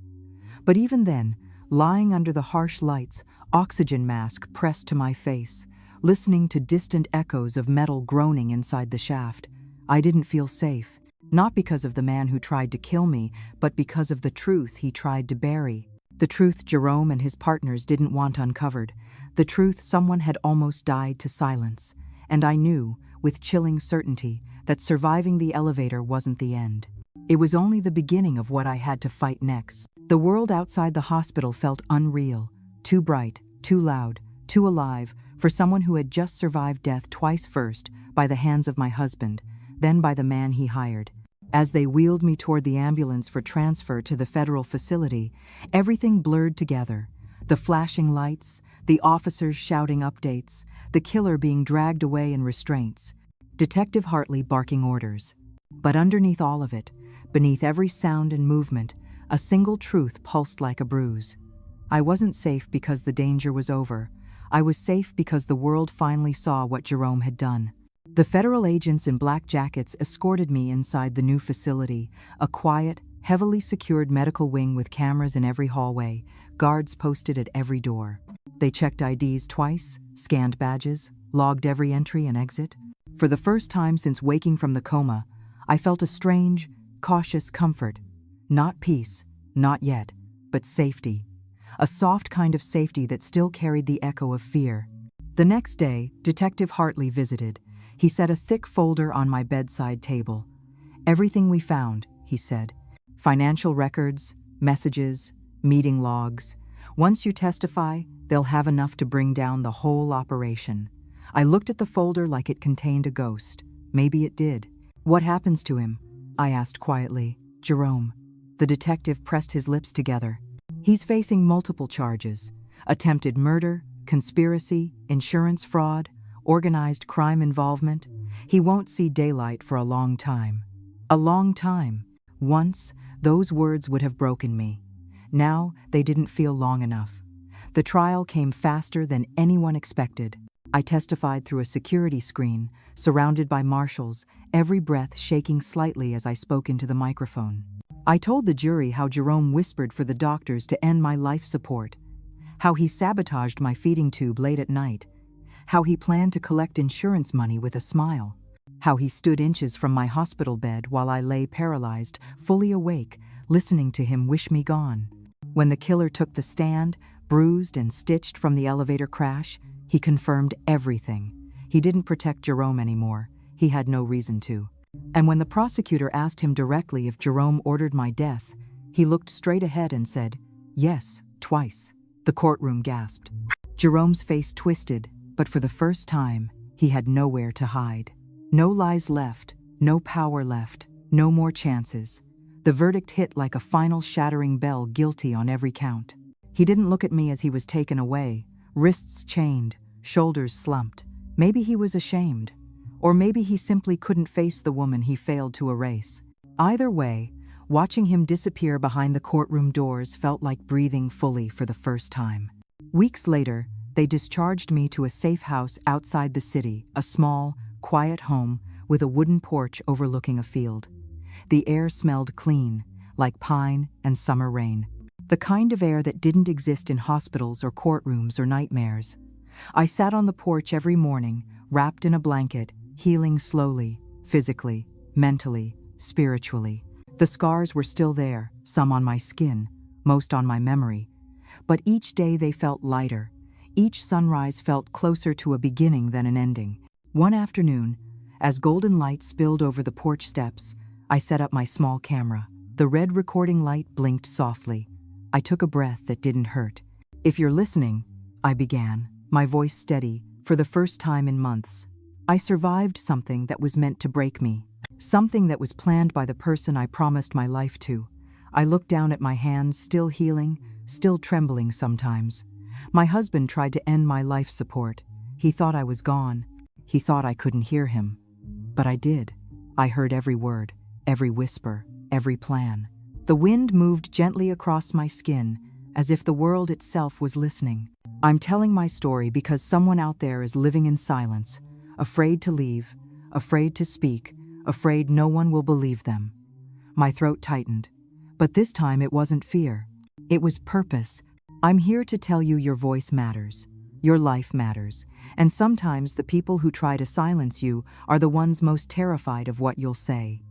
But even then, lying under the harsh lights, oxygen mask pressed to my face, listening to distant echoes of metal groaning inside the shaft, I didn't feel safe. Not because of the man who tried to kill me, but because of the truth he tried to bury. The truth Jerome and his partners didn't want uncovered. The truth someone had almost died to silence. And I knew, with chilling certainty, that surviving the elevator wasn't the end. It was only the beginning of what I had to fight next. The world outside the hospital felt unreal, too bright, too loud, too alive, for someone who had just survived death twice, first by the hands of my husband, then by the man he hired. As they wheeled me toward the ambulance for transfer to the federal facility, everything blurred together. The flashing lights, the officers shouting updates, the killer being dragged away in restraints, Detective Hartley barking orders. But underneath all of it, beneath every sound and movement, a single truth pulsed like a bruise. I wasn't safe because the danger was over. I was safe because the world finally saw what Jerome had done. The federal agents in black jackets escorted me inside the new facility, a quiet, heavily secured medical wing with cameras in every hallway, guards posted at every door. They checked IDs twice, scanned badges, logged every entry and exit. For the first time since waking from the coma, I felt a strange, cautious comfort. Not peace, not yet, but safety. A soft kind of safety that still carried the echo of fear. The next day, Detective Hartley visited. He set a thick folder on my bedside table. "Everything we found," he said. "Financial records, messages, meeting logs. Once you testify, they'll have enough to bring down the whole operation." I looked at the folder like it contained a ghost. Maybe it did. "What happens to him?" I asked quietly. "Jerome." The detective pressed his lips together. "He's facing multiple charges. Attempted murder, conspiracy, insurance fraud, organized crime involvement. He won't see daylight for a long time." A long time. Once, those words would have broken me. Now, they didn't feel long enough. The trial came faster than anyone expected. I testified through a security screen, surrounded by marshals, every breath shaking slightly as I spoke into the microphone. I told the jury how Jerome whispered for the doctors to end my life support, how he sabotaged my feeding tube late at night, how he planned to collect insurance money with a smile, how he stood inches from my hospital bed while I lay paralyzed, fully awake, listening to him wish me gone. When the killer took the stand, bruised and stitched from the elevator crash, he confirmed everything. He didn't protect Jerome anymore. He had no reason to. And when the prosecutor asked him directly if Jerome ordered my death, he looked straight ahead and said, "Yes, twice." The courtroom gasped. Jerome's face twisted, but for the first time, he had nowhere to hide. No lies left, no power left, no more chances. The verdict hit like a final shattering bell, guilty on every count. He didn't look at me as he was taken away, wrists chained, shoulders slumped. Maybe he was ashamed. Or maybe he simply couldn't face the woman he failed to erase. Either way, watching him disappear behind the courtroom doors felt like breathing fully for the first time. Weeks later, They discharged me to a safe house outside the city, a small, quiet home with a wooden porch overlooking a field. The air smelled clean, like pine and summer rain. The kind of air that didn't exist in hospitals or courtrooms or nightmares. I sat on the porch every morning, wrapped in a blanket, healing slowly, physically, mentally, spiritually. The scars were still there, some on my skin, most on my memory. But each day they felt lighter. Each sunrise felt closer to a beginning than an ending. One afternoon, as golden light spilled over the porch steps, I set up my small camera. The red recording light blinked softly. I took a breath that didn't hurt. "If you're listening," I began, my voice steady, for the first time in months. I survived something that was meant to break me. Something that was planned by the person I promised my life to. I looked down at my hands, still healing, still trembling sometimes. My husband tried to end my life support. He thought I was gone. He thought I couldn't hear him. But I did. I heard every word, every whisper, every plan. The wind moved gently across my skin, as if the world itself was listening. I'm telling my story because someone out there is living in silence, afraid to leave, afraid to speak, afraid no one will believe them. My throat tightened. But this time it wasn't fear. It was purpose. I'm here to tell you your voice matters. Your life matters. And sometimes the people who try to silence you are the ones most terrified of what you'll say.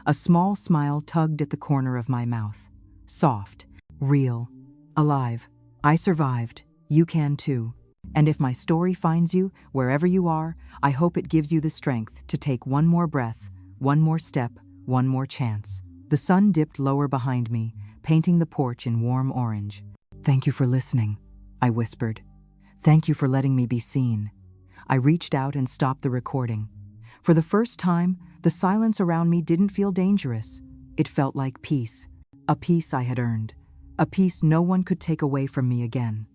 A small smile tugged at the corner of my mouth. Soft, real, alive. I survived. You can too. And if my story finds you, wherever you are, I hope it gives you the strength to take one more breath, one more step, one more chance. The sun dipped lower behind me, painting the porch in warm orange. "Thank you for listening," I whispered. "Thank you for letting me be seen." I reached out and stopped the recording. For the first time, the silence around me didn't feel dangerous. It felt like peace. A peace I had earned. A peace no one could take away from me again.